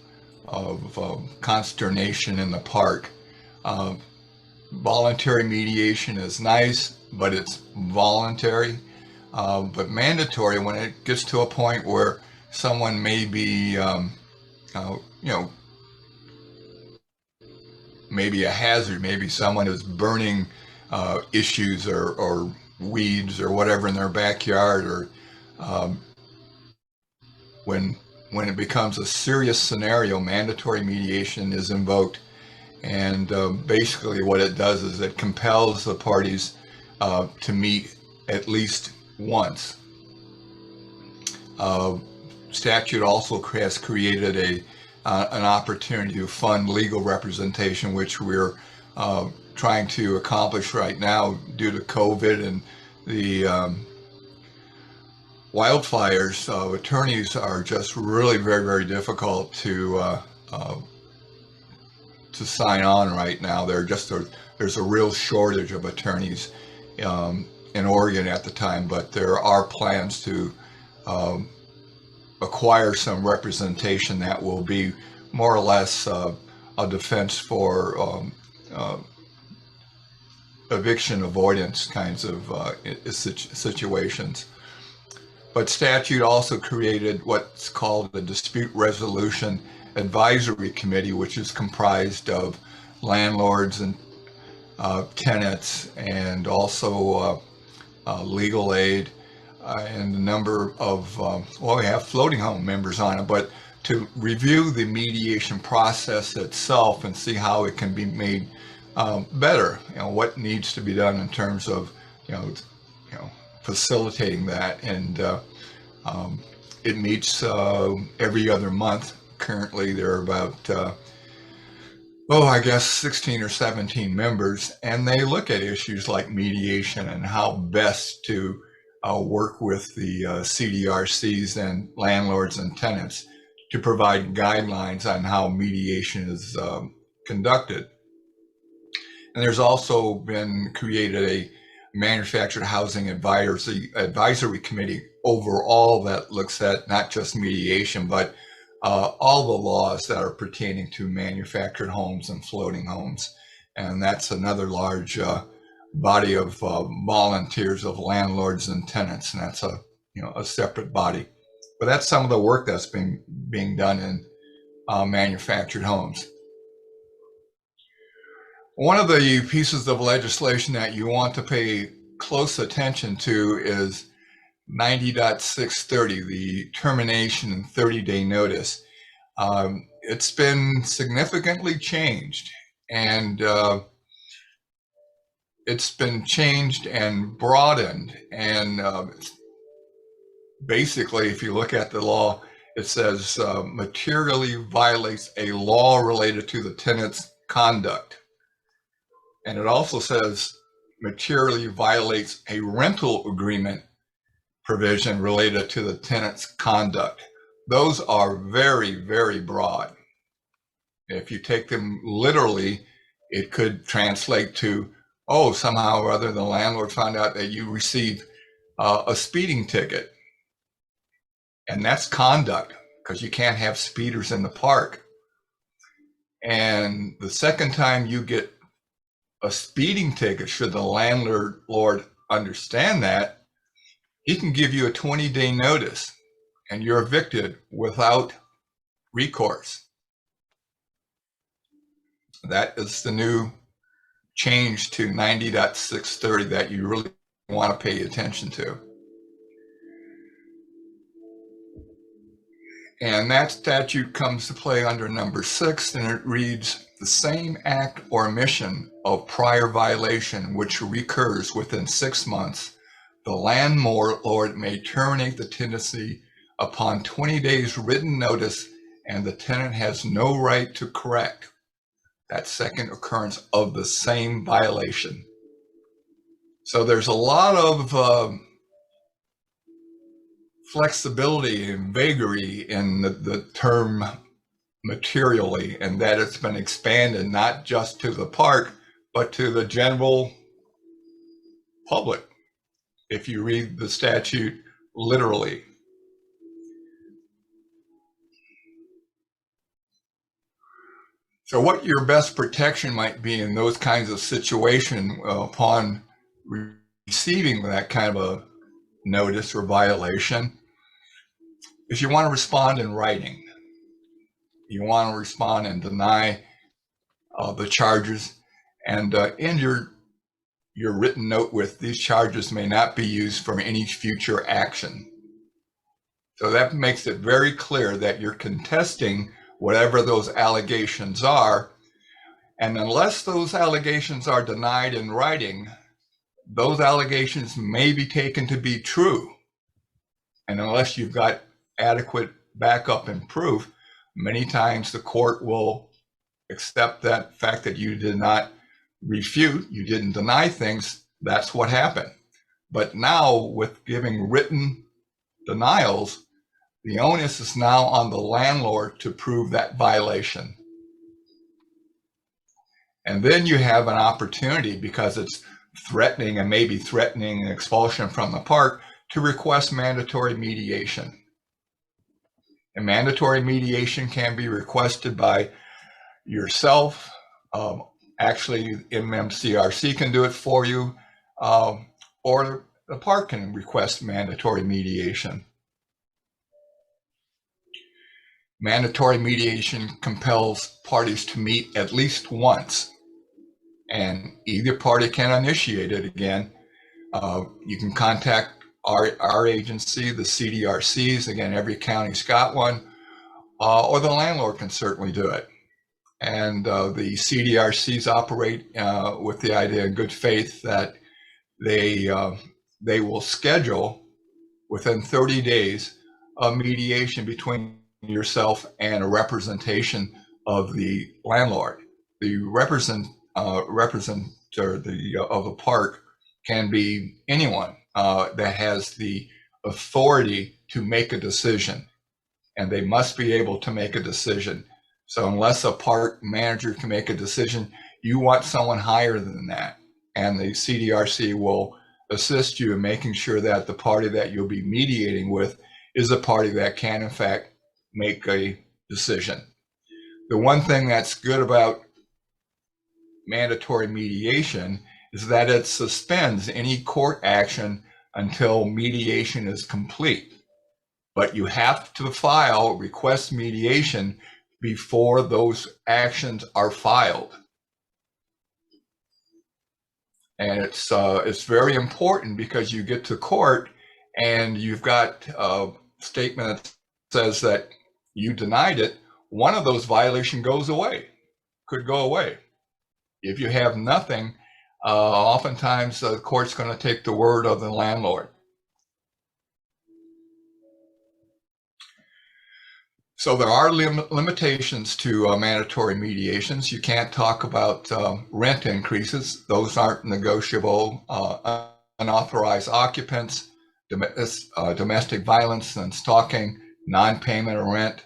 consternation in the park. Voluntary mediation is nice, but it's voluntary. But mandatory, when it gets to a point where someone may be, maybe a hazard, maybe someone is burning issues or weeds or whatever in their backyard, or when it becomes a serious scenario, mandatory mediation is invoked. And basically what it does is it compels the parties to meet at least once. Statute also has created an opportunity to fund legal representation, which we're trying to accomplish right now due to COVID and the wildfires. Attorneys are just really very, very difficult to sign on right now. There's a real shortage of attorneys in Oregon at the time, but there are plans to acquire some representation that will be more or less a defense for eviction avoidance kinds of situations. But statute also created what's called the Dispute Resolution Advisory Committee, which is comprised of landlords and tenants, and also legal aid, and a number of, we have floating home members on it, but to review the mediation process itself and see how it can be made better, what needs to be done in terms of, facilitating that. And it meets every other month. Currently, there are about, 16 or 17 members, and they look at issues like mediation and how best to work with the CDRCs and landlords and tenants to provide guidelines on how mediation is conducted. And there's also been created a manufactured housing advisory committee overall that looks at not just mediation, but all the laws that are pertaining to manufactured homes and floating homes. And that's another large body of volunteers of landlords and tenants, and that's a separate body. But that's some of the work that's being done in manufactured homes. One of the pieces of legislation that you want to pay close attention to is 90.630, the termination and 30-day notice. It's been significantly changed, and it's been changed and broadened. And basically, if you look at the law, it says materially violates a law related to the tenant's conduct. And it also says materially violates a rental agreement provision related to the tenant's conduct. Those are very, very broad. If you take them literally, it could translate to, oh, somehow or other the landlord found out that you received a speeding ticket. And that's conduct, because you can't have speeders in the park. And the second time you get a speeding ticket, should the landlord understand that, he can give you a 20-day notice and you're evicted without recourse. That is the new change to 90.630 that you really want to pay attention to. And that statute comes to play under number 6, and it reads, the same act or omission of prior violation which recurs within 6 months, the landlord may terminate the tenancy upon 20 days written notice, and the tenant has no right to correct that second occurrence of the same violation. So there's a lot of flexibility and vagary in the term materially, and that it's been expanded not just to the park, but to the general public, if you read the statute literally. So what your best protection might be in those kinds of situations upon receiving that kind of a notice or violation is you want to respond in writing. You want to respond and deny the charges, and in your written note with these charges may not be used for any future action. So that makes it very clear that you're contesting whatever those allegations are, and unless those allegations are denied in writing, those allegations may be taken to be true. And unless you've got adequate backup and proof, many times the court will accept that fact that you did not refute, you didn't deny things, that's what happened. But now with giving written denials, the onus is now on the landlord to prove that violation. And then you have an opportunity, because it's threatening and maybe threatening an expulsion from the park, to request mandatory mediation. And mandatory mediation can be requested by yourself. Actually, MMCRC can do it for you, or the park can request mandatory mediation. Mandatory mediation compels parties to meet at least once, and either party can initiate it again. You can contact our agency, the CDRCs, again, every county's got one, or the landlord can certainly do it. And the CDRCs operate with the idea in good faith that they will schedule within 30 days a mediation between yourself and a representation of the landlord. The representative of the park can be anyone that has the authority to make a decision, and they must be able to make a decision. So unless a park manager can make a decision, you want someone higher than that, and the CDRC will assist you in making sure that the party that you'll be mediating with is a party that can in fact make a decision. The one thing that's good about mandatory mediation is that it suspends any court action until mediation is complete. But you have to file request mediation before those actions are filed. And it's very important, because you get to court and you've got a statement that says that you denied it. One of those violations goes away, could go away. If you have nothing, oftentimes the court's going to take the word of the landlord. So there are limitations to mandatory mediations. You can't talk about rent increases. Those aren't negotiable. Unauthorized occupants, domestic violence and stalking, non-payment of rent,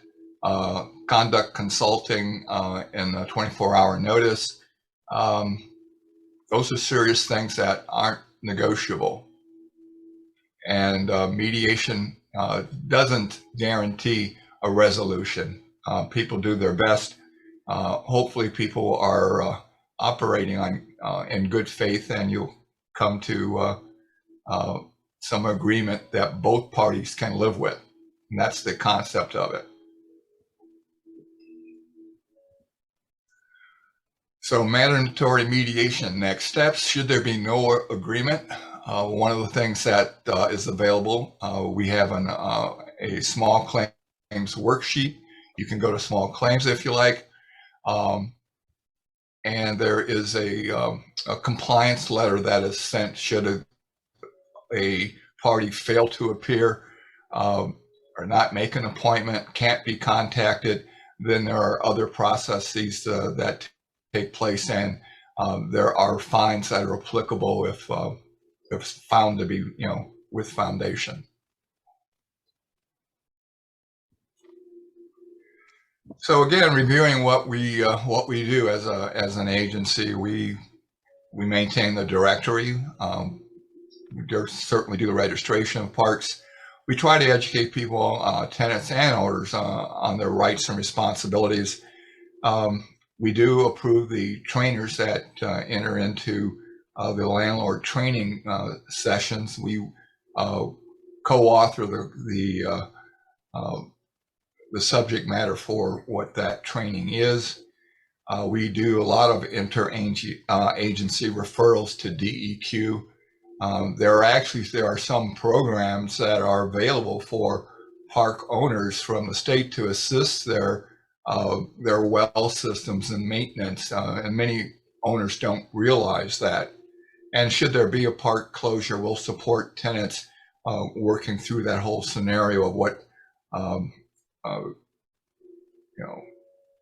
conduct consulting in a 24-hour notice. Those are serious things that aren't negotiable. And mediation doesn't guarantee a resolution. People do their best. Hopefully people are operating in good faith, and you'll come to some agreement that both parties can live with. And that's the concept of it. So mandatory mediation, next steps, should there be no agreement? One of the things that is available, we have a small claims worksheet. You can go to small claims if you like. And there is a compliance letter that is sent should a party fail to appear or not make an appointment, can't be contacted. Then there are other processes that take place, and there are fines that are applicable if found to be, with foundation. So again, reviewing what we do as an agency, we maintain the directory. We certainly do the registration of parks. We try to educate people, tenants and owners, on their rights and responsibilities. We do approve the trainers that enter into the landlord training sessions. We co-author the subject matter for what that training is. We do a lot of inter-agency referrals to DEQ. There are some programs that are available for park owners from the state to assist their well systems and maintenance, and many owners don't realize that. And should there be a park closure, we'll support tenants working through that whole scenario of what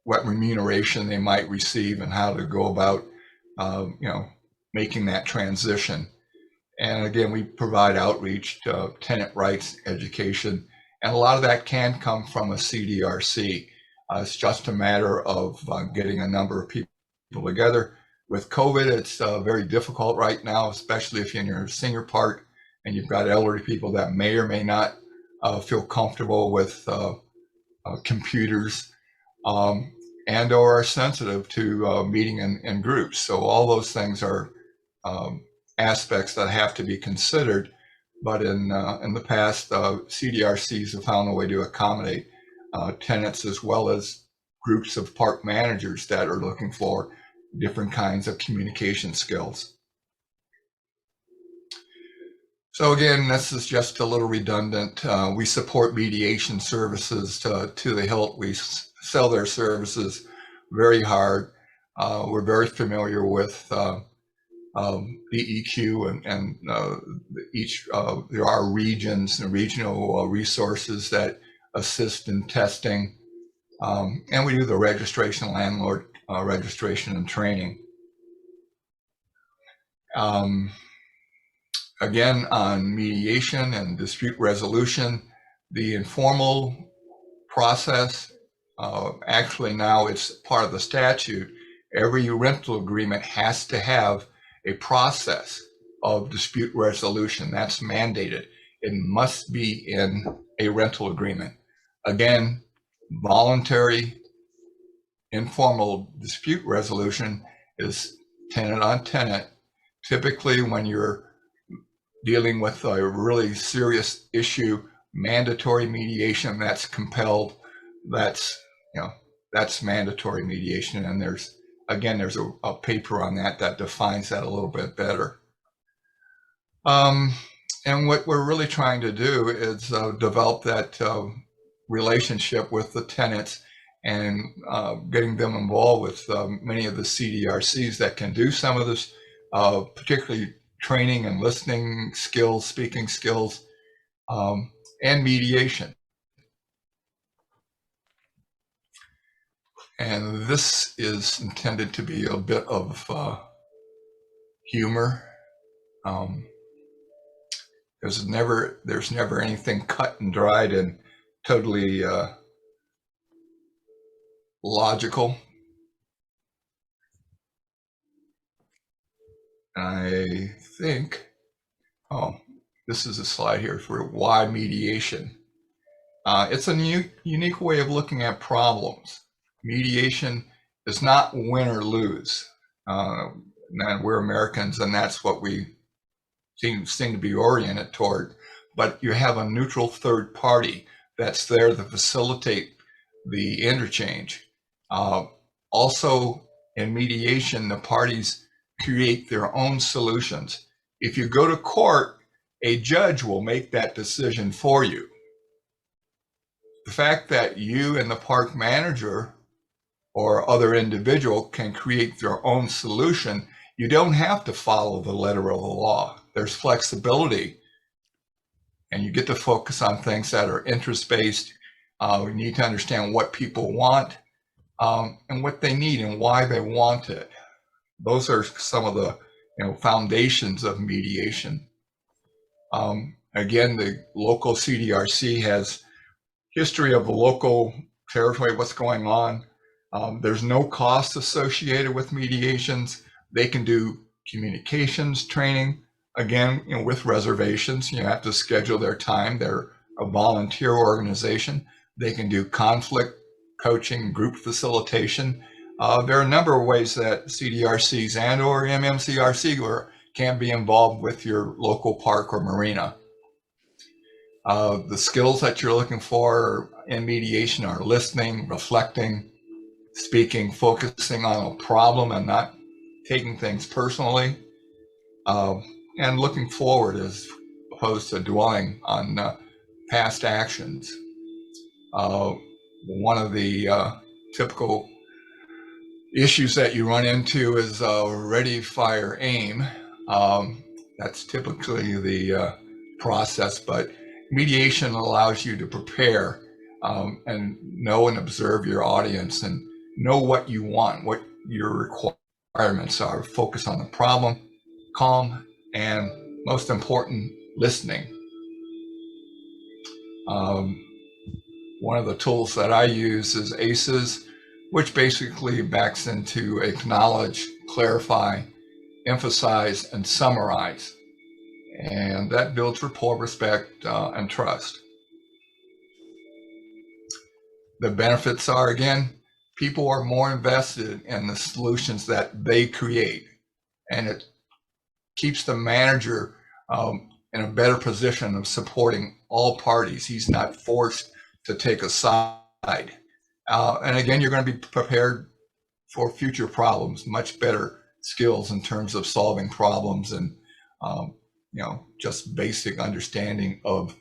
what remuneration they might receive and how to go about making that transition. And again, we provide outreach to tenant rights education, and a lot of that can come from a CDRC. It's just a matter of getting a number of people together. With COVID, it's very difficult right now, especially if you're in your senior park and you've got elderly people that may or may not feel comfortable with computers and or are sensitive to meeting in groups. So all those things are aspects that have to be considered. But in the past, CDRCs have found a way to accommodate tenants as well as groups of park managers that are looking for different kinds of communication skills. So again, this is just a little redundant. We support mediation services to the hilt. We sell their services very hard. We're very familiar with DEQ and there are regions and regional resources that assist in testing. And we do the registration, landlord registration and training. Again, on mediation and dispute resolution, the informal process, actually now it's part of the statute. Every rental agreement has to have a process of dispute resolution. That's mandated. It must be in a rental agreement. Again, voluntary, informal dispute resolution is tenant on tenant. Typically, when you're dealing with a really serious issue, mandatory mediation, that's compelled, that's mandatory mediation. And there's a paper on that defines that a little bit better. And what we're really trying to do is develop that relationship with the tenants and getting them involved with many of the CDRCs that can do some of this, particularly training and listening skills, speaking skills, and mediation. And this is intended to be a bit of humor. There's never anything cut and dried and totally logical. I think, this is a slide here for why mediation. It's a unique way of looking at problems. Mediation is not win or lose. And we're Americans, and that's what we seem to be oriented toward. But you have a neutral third party that's there to facilitate the interchange. Also, in mediation, the parties create their own solutions. If you go to court, a judge will make that decision for you. The fact that you and the park manager or other individual can create their own solution, you don't have to follow the letter of the law. There's flexibility, and you get to focus on things that are interest-based. We need to understand what people want and what they need and why they want it. Those are some of the foundations of mediation. Again, the local CDRC has history of the local territory, what's going on. There's no cost associated with mediations. They can do communications training, again, with reservations. You have to schedule their time. They're a volunteer organization. They can do conflict coaching, group facilitation. There are a number of ways that CDRCs and or MMCRC can be involved with your local park or marina. The skills that you're looking for in mediation are listening, reflecting, speaking, focusing on a problem and not taking things personally, and looking forward as opposed to dwelling on past actions. One of the typical issues that you run into is ready, fire, aim. That's typically the process, but mediation allows you to prepare and know and observe your audience and know what you want, what your requirements are. Focus on the problem, calm, and most important, listening. One of the tools that I use is ACEs, which basically backs into acknowledge, clarify, emphasize, and summarize. And that builds rapport, respect, and trust. The benefits are, again, people are more invested in the solutions that they create, and it keeps the manager in a better position of supporting all parties. He's not forced to take a side. And again, you're going to be prepared for future problems, much better skills in terms of solving problems and just basic understanding of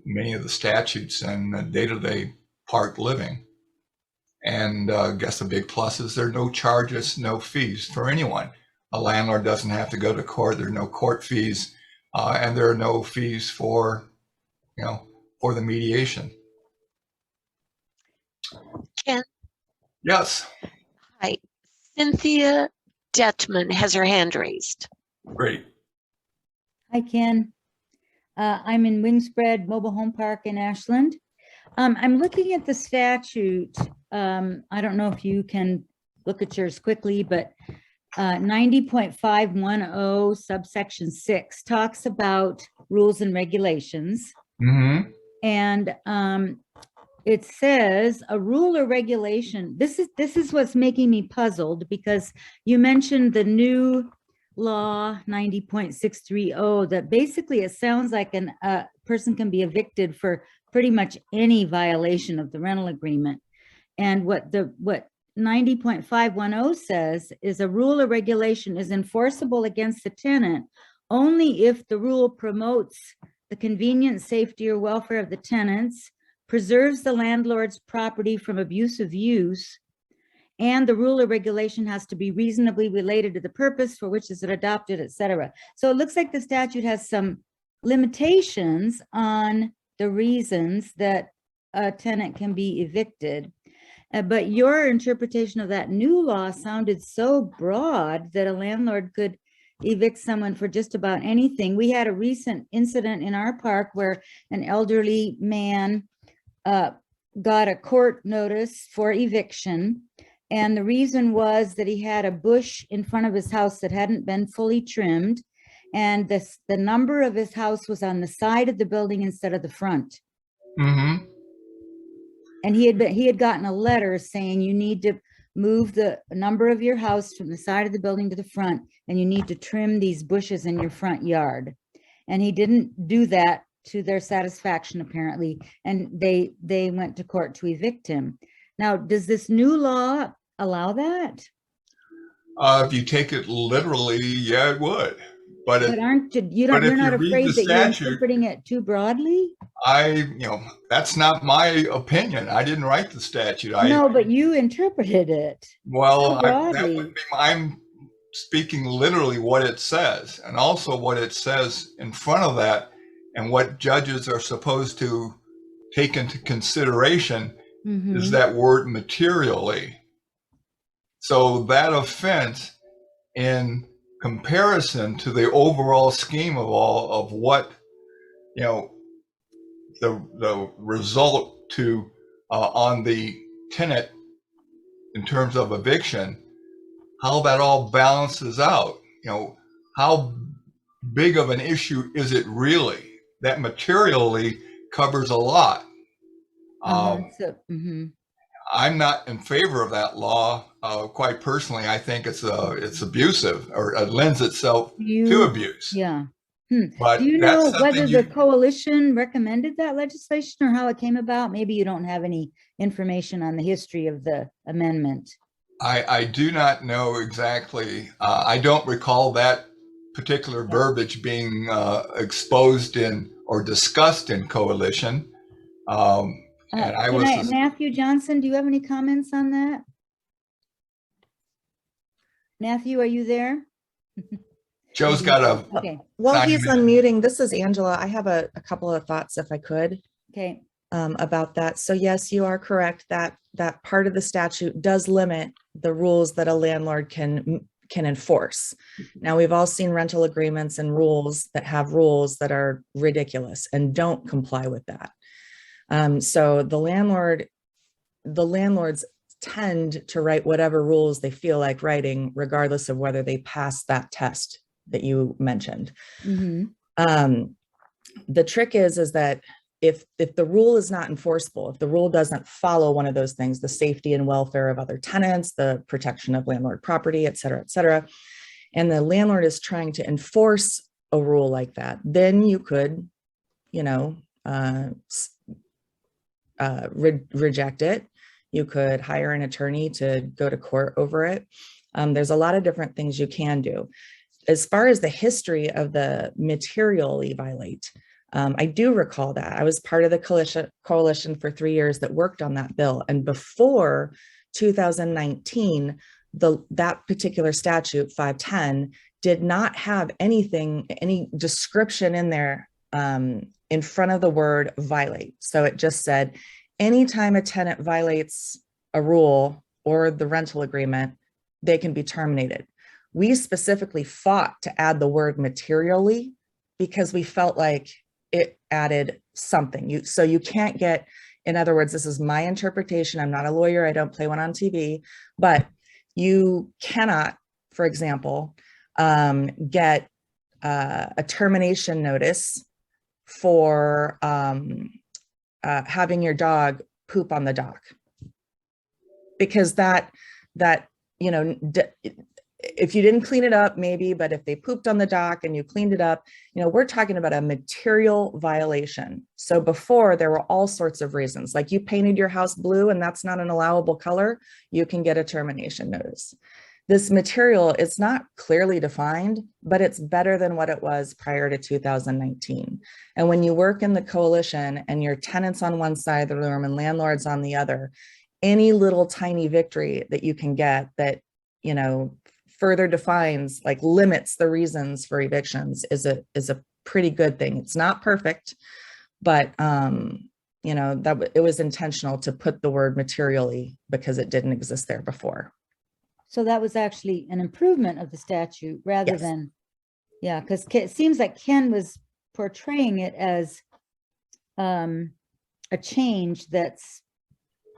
many of the statutes and day-to-day park living. And I guess the big plus is there are no charges, no fees for anyone. A landlord doesn't have to go to court. There are no court fees, and there are no fees for the mediation. Ken? Yes. Hi. Cynthia Detman has her hand raised. Great. Hi, Ken. I'm in Wingspread Mobile Home Park in Ashland. I'm looking at the statute. I don't know if you can look at yours quickly, but 90.510 subsection 6 talks about rules and regulations. Mm-hmm. And it says a rule or regulation. This is what's making me puzzled, because you mentioned the new law 90.630 that basically it sounds like a person can be evicted for pretty much any violation of the rental agreement. And what 90.510 says is a rule or regulation is enforceable against the tenant only if the rule promotes the convenience, safety, or welfare of the tenants, preserves the landlord's property from abusive use, and the rule or regulation has to be reasonably related to the purpose for which is it adopted, etc. So it looks like the statute has some limitations on the reasons that a tenant can be evicted. But your interpretation of that new law sounded so broad that a landlord could evict someone for just about anything. We had a recent incident in our park where an elderly man got a court notice for eviction. And the reason was that he had a bush in front of his house that hadn't been fully trimmed. And the number of his house was on the side of the building instead of the front. Mm-hmm. And he had gotten a letter saying you need to move the number of your house from the side of the building to the front, and you need to trim these bushes in your front yard. And he didn't do that to their satisfaction, apparently, and they went to court to evict him. Now, does this new law allow that? If you take it literally, yeah, it would. But But you're not afraid that you're interpreting it too broadly? That's not my opinion. I didn't write the statute. No, but you interpreted it. Well, so broadly. I'm speaking literally what it says, and also what it says in front of that, and what judges are supposed to take into consideration is that word materially. So that offense, in comparison to the overall scheme of what the result to on the tenant in terms of eviction, how that all balances out, how big of an issue is it really? That materially covers a lot. I'm not in favor of that law. Quite personally, I think it's abusive, or it lends itself to abuse. Yeah. But do you know whether the coalition recommended that legislation or how it came about? Maybe you don't have any information on the history of the amendment. I do not know exactly. I don't recall that particular verbiage being exposed in or discussed in coalition. Matthew Johnson, do you have any comments on that? Matthew, are you there? Joe's got a. Okay. While he's unmuting, this is Angela. I have a couple of thoughts, if I could. Okay. About that. So yes, you are correct that part of the statute does limit the rules that a landlord can enforce. Now, we've all seen rental agreements and rules that are ridiculous and don't comply with that. So the landlords tend to write whatever rules they feel like writing, regardless of whether they pass that test that you mentioned. The trick is that if the rule is not enforceable, if the rule doesn't follow one of those things, the safety and welfare of other tenants, the protection of landlord property, et cetera, and the landlord is trying to enforce a rule like that, then you could, reject it. You could hire an attorney to go to court over it. There's a lot of different things you can do. As far as the history of the materially violate, I do recall that. I was part of the coalition for 3 years that worked on that bill. And before 2019, that particular statute, 510, did not have any description in there in front of the word violate. So it just said, anytime a tenant violates a rule or the rental agreement, they can be terminated. We specifically fought to add the word materially because we felt like it added something. So you can't get, in other words, this is my interpretation. I'm not a lawyer. I don't play one on TV, but you cannot, for example, get a termination notice for having your dog poop on the dock, because if you didn't clean it up, maybe, but if they pooped on the dock and you cleaned it up, we're talking about a material violation. So before, there were all sorts of reasons, like you painted your house blue and that's not an allowable color, you can get a termination notice. This material, it's not clearly defined, but it's better than what it was prior to 2019. And when you work in the coalition and your tenants on one side of the room and landlords on the other, any little tiny victory that you can get that, further defines, like limits the reasons for evictions is a pretty good thing. It's not perfect, but you know, that it was intentional to put the word materially because it didn't exist there before. So that was actually an improvement of the statute rather Yes. than, yeah, because it seems like Ken was portraying it as a change that's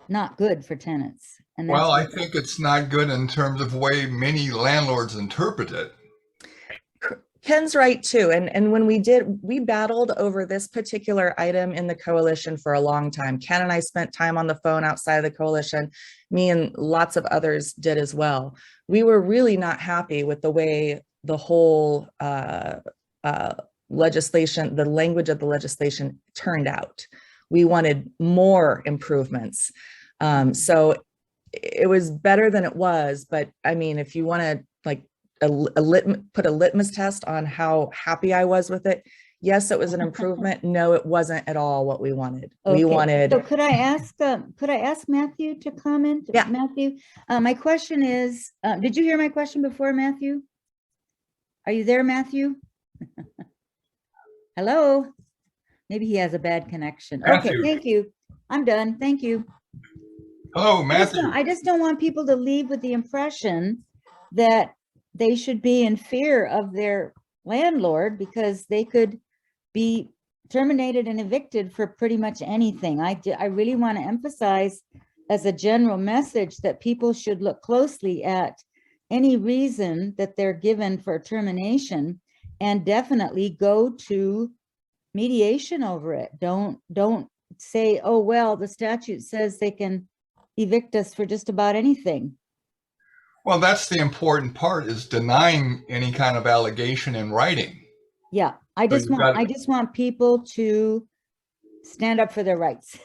not good for tenants. And that's Well, I what- think it's not good in terms of the way many landlords interpret it. Ken's right too. And when we battled over this particular item in the coalition for a long time. Ken and I spent time on the phone outside of the coalition. Me and lots of others did as well. We were really not happy with the way the whole legislation, the language of the legislation turned out. We wanted more improvements. So it was better than it was. But I mean, if you want to like put a litmus test on how happy I was with it. Yes, it was an improvement. No, it wasn't at all what we wanted. We Okay. wanted. So could I ask Matthew to comment? Yeah. Matthew, my question is, did you hear my question before, Matthew? Are you there, Matthew? Hello? Maybe he has a bad connection. Okay, Matthew. thank you. I'm done. Thank you. Hello, Matthew. I just don't want people to leave with the impression that they should be in fear of their landlord because they could be terminated and evicted for pretty much anything. I really want to emphasize as a general message that people should look closely at any reason that they're given for termination and definitely go to mediation over it. Don't say, oh, well, the statute says they can evict us for just about anything. Well, that's the important part, is denying any kind of allegation in writing. Yeah, I So just you've got- want people to stand up for their rights.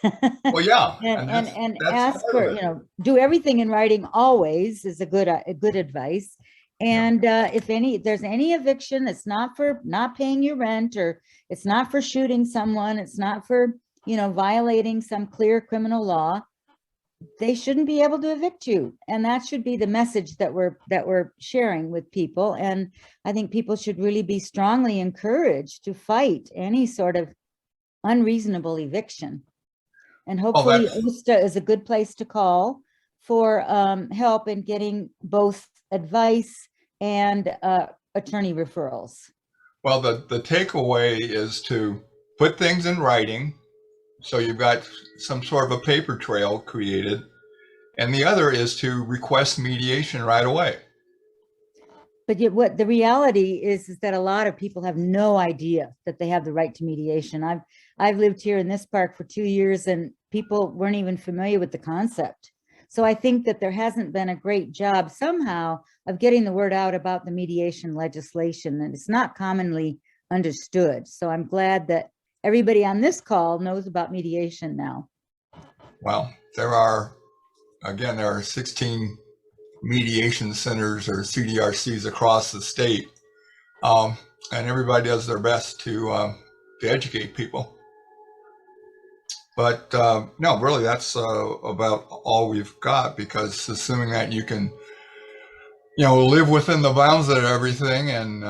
Well, yeah. and that's ask part for, of it. do everything in writing always is a good advice. And if there's any eviction, it's not for not paying your rent, or it's not for shooting someone, it's not for, violating some clear criminal law, they shouldn't be able to evict you. And that should be the message that we're sharing with people. And I think people should really be strongly encouraged to fight any sort of unreasonable eviction. And hopefully OSTA is a good place to call for help in getting both advice and attorney referrals. Well, the takeaway is to put things in writing, so you've got some sort of a paper trail created. And the other is to request mediation right away. But yet what the reality is that a lot of people have no idea that they have the right to mediation. I've lived here in this park for 2 years and people weren't even familiar with the concept. So I think that there hasn't been a great job somehow of getting the word out about the mediation legislation, and it's not commonly understood. So I'm glad that everybody on this call knows about mediation now. Well, there are 16 mediation centers or CDRCs across the state. And everybody does their best to educate people. But no, really, that's about all we've got, because assuming that you can, live within the bounds of everything and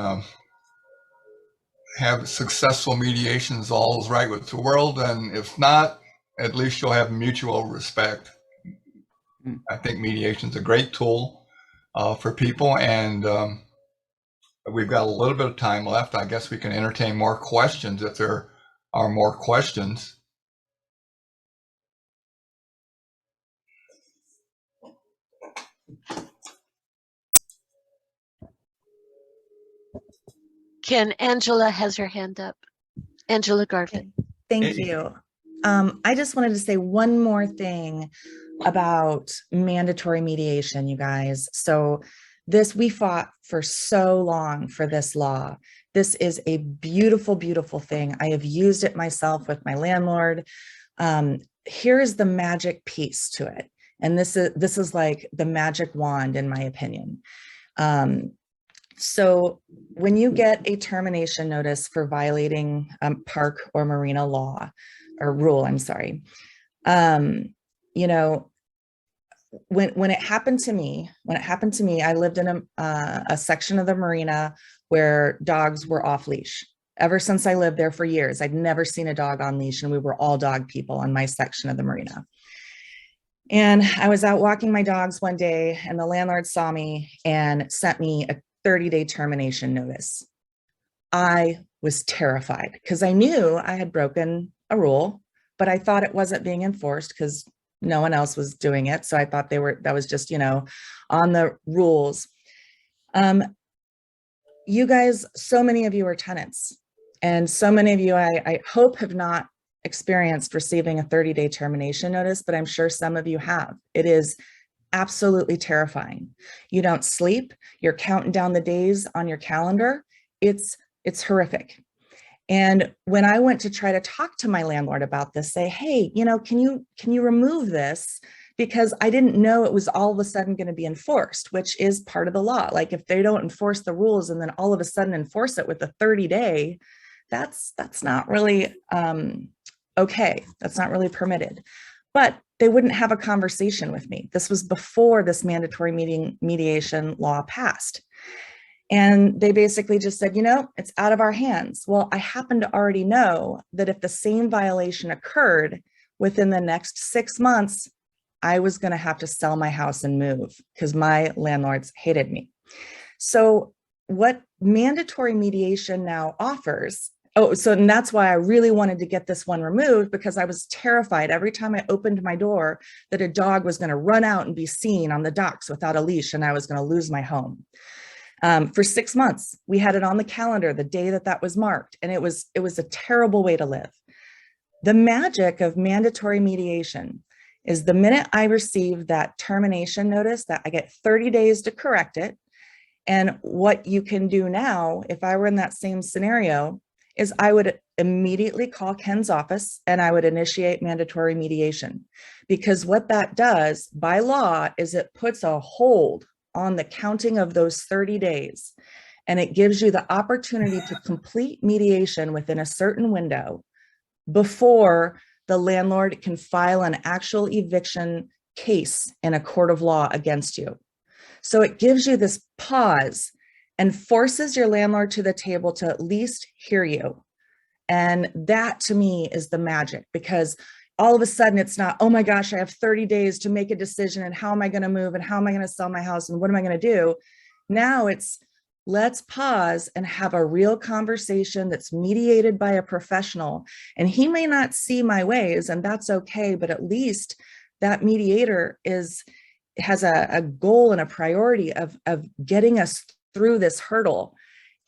have successful mediations, all is right with the world. And if not, at least you'll have mutual respect. I think mediation is a great tool for people, and we've got a little bit of time left. I guess we can entertain more questions if there are more questions. Ken, Angela has her hand up. Angela Garvin. Thank you. I just wanted to say one more thing about mandatory mediation, you guys. So we fought for so long for this law. This is a beautiful, beautiful thing. I have used it myself with my landlord. Here is the magic piece to it. And this is like the magic wand, in my opinion. So when you get a termination notice for violating park or marina law or rule, I'm sorry, when it happened to me, I lived in a section of the marina where dogs were off leash. Ever since I lived there for years, I'd never seen a dog on leash, and we were all dog people on my section of the marina. And I was out walking my dogs one day, and the landlord saw me and sent me a 30-day termination notice. I was terrified because I knew I had broken a rule, but I thought it wasn't being enforced because no one else was doing it. So I thought that was just, on the rules. You guys, so many of you are tenants, and so many of you, I hope, have not experienced receiving a 30-day termination notice, but I'm sure some of you have. It is absolutely terrifying. You don't sleep, you're counting down the days on your calendar. It's horrific. And when I went to try to talk to my landlord about this, say, hey, can you remove this? Because I didn't know it was all of a sudden going to be enforced, which is part of the law. Like if they don't enforce the rules and then all of a sudden enforce it with a 30-day, that's not really okay. That's not really permitted. But they wouldn't have a conversation with me. This was before this mandatory mediation law passed. And they basically just said, it's out of our hands. Well, I happen to already know that if the same violation occurred within the next 6 months, I was going to have to sell my house and move because my landlords hated me. So what mandatory mediation now offers, and that's why I really wanted to get this one removed, because I was terrified every time I opened my door that a dog was going to run out and be seen on the docks without a leash and I was going to lose my home. For 6 months, we had it on the calendar the day that was marked, and it was a terrible way to live. The magic of mandatory mediation is the minute I receive that termination notice that I get 30 days to correct it. And what you can do now, if I were in that same scenario, is I would immediately call Ken's office and I would initiate mandatory mediation. Because what that does by law is it puts a hold on the counting of those 30 days. And it gives you the opportunity to complete mediation within a certain window before the landlord can file an actual eviction case in a court of law against you. So it gives you this pause and forces your landlord to the table to at least hear you. And that to me is the magic, because all of a sudden it's not, oh my gosh, I have 30 days to make a decision and how am I going to move and how am I going to sell my house and what am I going to do? Now it's, let's pause and have a real conversation that's mediated by a professional. And he may not see my ways, and that's okay, but at least that mediator has a goal and a priority of getting us through this hurdle.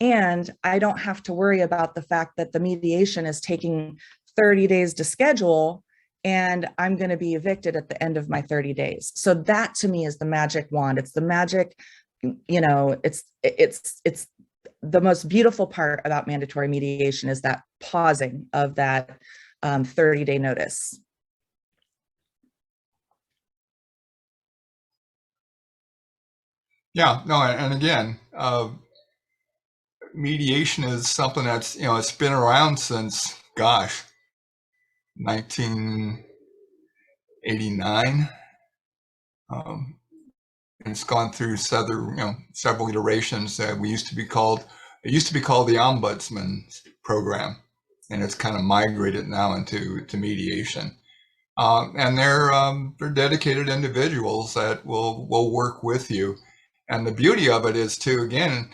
And I don't have to worry about the fact that the mediation is taking 30 days to schedule and I'm going to be evicted at the end of my 30 days. So that to me is the magic wand. It's the magic, it's the most beautiful part about mandatory mediation is that pausing of that 30-day notice. Yeah, no, and again, mediation is something that's, it's been around since, 1989. And it's gone through several iterations. It used to be called the Ombudsman Program, and it's kind of migrated now into mediation. And they're dedicated individuals that will work with you. And the beauty of it is too, again,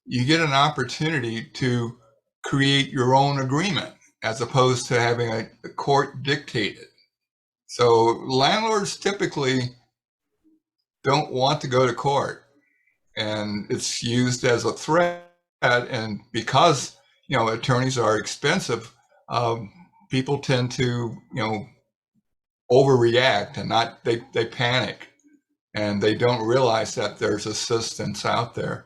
you get an opportunity to create your own agreement as opposed to having a court dictate it. So landlords typically don't want to go to court, and it's used as a threat. And because, attorneys are expensive, people tend to, overreact and they panic and they don't realize that there's assistance out there.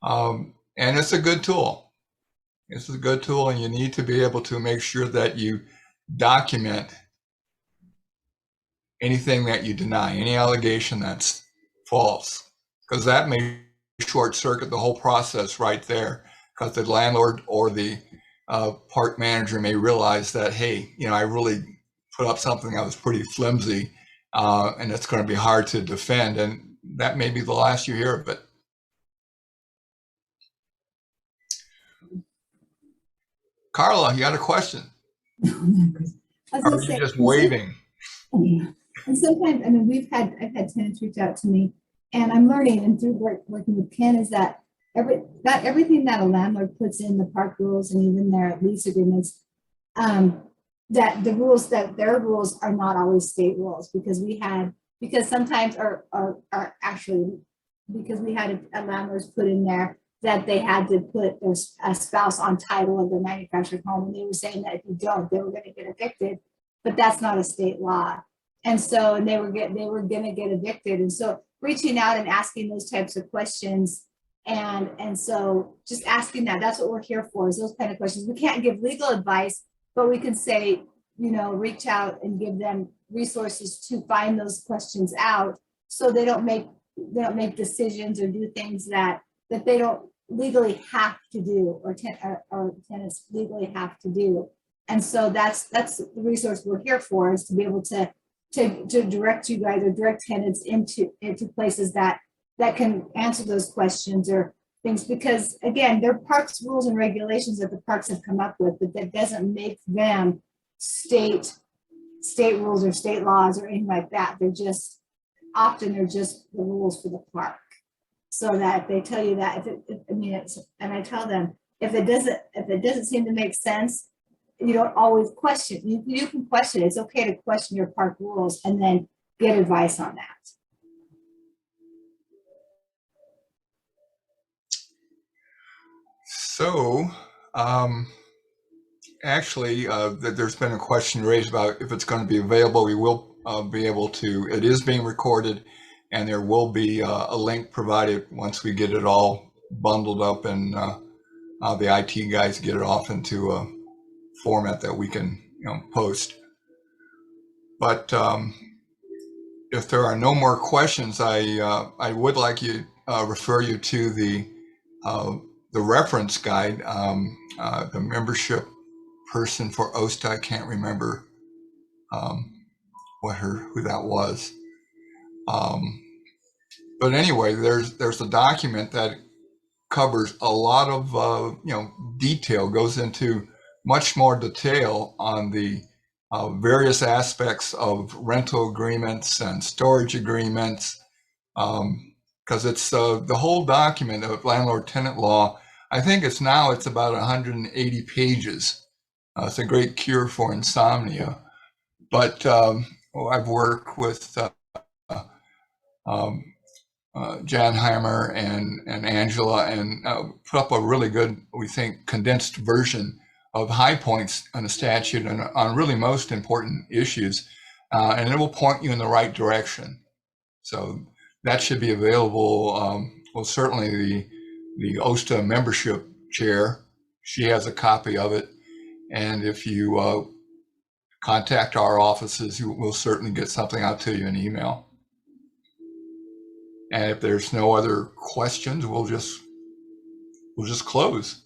And it's a good tool. It's a good tool, and you need to be able to make sure that you document anything that you deny, any allegation that's false, because that may short circuit the whole process right there, because the landlord or the park manager may realize that, hey, I really put up something that was pretty flimsy, and it's going to be hard to defend, and that may be the last you hear of it. Carla, you got a question? I was Or gonna are you say, just waving? and sometimes, I mean, I've had tenants reach out to me, and I'm learning, and through working with Ken, is that not everything that a landlord puts in the park rules and even their lease agreements, that the rules, that their rules are not always state rules, because sometimes are actually, because we had a landlord's put in there that they had to put a spouse on title of the manufactured home, and they were saying that if you don't, they were going to get evicted, but that's not a state law. And so they were going to get evicted. And so reaching out and asking those types of questions. And so just asking that's what we're here for, is those kind of questions. We can't give legal advice, but we can say, reach out and give them resources to find those questions out, so they don't make decisions or do things that they don't legally have to do, or tenants legally have to do. And so that's the resource we're here for, is to be able to direct you guys, or direct tenants into places that can answer those questions or things, because again, they're parks rules and regulations that the parks have come up with, but that doesn't make them state rules or state laws or anything like that. They're just the rules for the park. So that they tell you that and I tell them, if it doesn't seem to make sense, you don't always question. You can question it. It's okay to question your park rules and then get advice on that. So, actually, there's been a question raised about if it's going to be available. We will be able to. It is being recorded, and there will be a link provided once we get it all bundled up, and the IT guys get it off into a format that we can post. But if there are no more questions, I would like you refer you to the reference guide. The membership person for OSTA, I can't remember who that was. But anyway, there's a document that covers a lot of detail, goes into much more detail on the various aspects of rental agreements and storage agreements, because it's the whole document of landlord-tenant law. I think it's about 180 pages. It's a great cure for insomnia. But I've worked with Janheimer and Angela, and put up a really good, we think, condensed version of high points on the statute and on really most important issues, and it will point you in the right direction. So that should be available. Well, certainly the OSTA membership chair, she has a copy of it, and if you contact our offices, we'll certainly get something out to you in email. And if there's no other questions, we'll just close.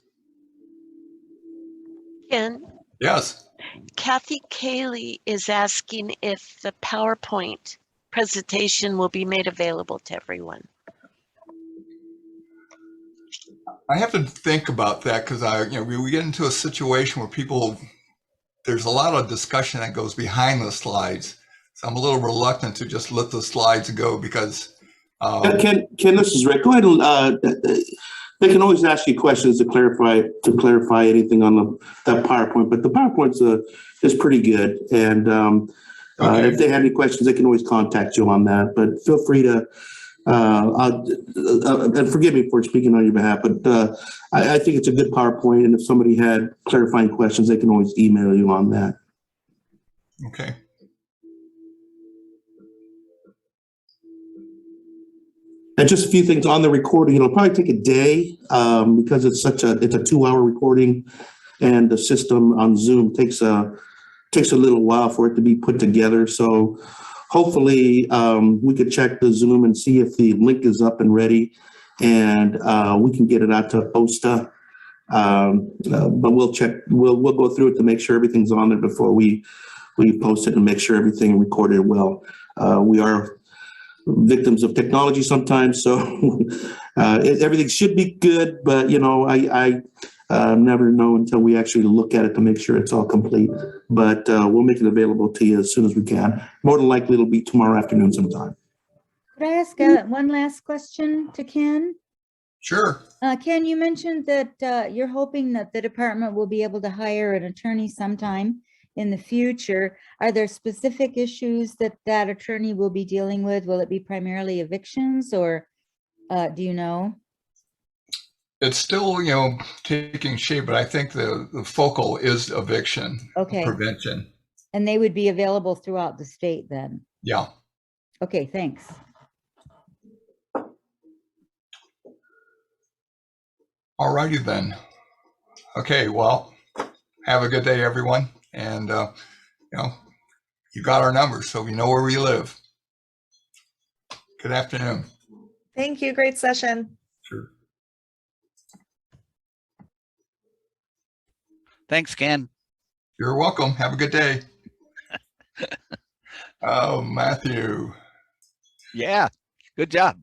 Ken, Yes. Kathy Cayley is asking if the PowerPoint presentation will be made available to everyone. I have to think about that, because we get into a situation where there's a lot of discussion that goes behind the slides. So I'm a little reluctant to just let the slides go, because Ken, this is Rick. Go ahead. They can always ask you questions to clarify anything on that PowerPoint, but the PowerPoint is pretty good. And okay. If they have any questions, they can always contact you on that. But feel free to, and forgive me for speaking on your behalf, but I think it's a good PowerPoint. And if somebody had clarifying questions, they can always email you on that. Okay. And just a few things on the recording. It'll probably take a day because it's a 2-hour recording, and the system on Zoom takes a little while for it to be put together. So hopefully we could check the Zoom and see if the link is up and ready, and we can get it out to OSTA. But we'll check. We'll go through it to make sure everything's on there before we post it, and make sure everything recorded well. We are victims of technology sometimes, so everything should be good, but I Never know until we actually look at it to make sure it's all complete. But we'll make it available to you as soon as we can. More than likely, it'll be tomorrow afternoon sometime. Could I ask one last question to Ken? Sure. Ken, you mentioned that you're hoping that the department will be able to hire an attorney sometime in the future. Are there specific issues that that attorney will be dealing with? Will it be primarily evictions, or do you know? It's still, you know, taking shape, but I think the focal is eviction Okay. prevention. And they would be available throughout the state then? Yeah. Okay, thanks. All righty then. Okay, well, have a good day, everyone. And, you know, you got our numbers, so we know where we live. Good afternoon. Thank you. Great session. Sure. Thanks, Ken. You're welcome. Have a good day. Oh, Matthew. Yeah, good job.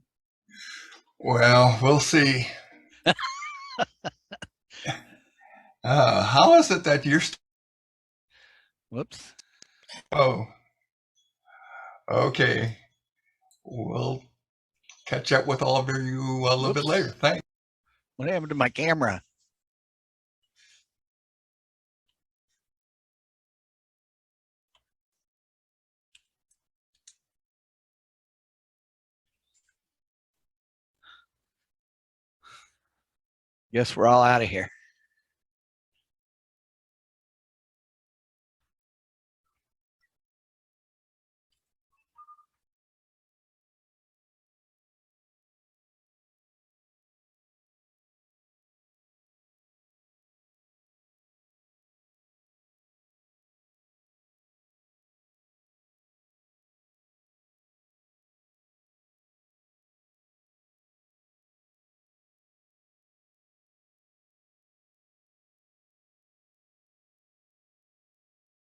Well, we'll see. How is it that you're Whoops. Oh, okay. We'll catch up with all of you a little bit Whoops. later. Thanks. What happened to my camera? Guess we're all out of here.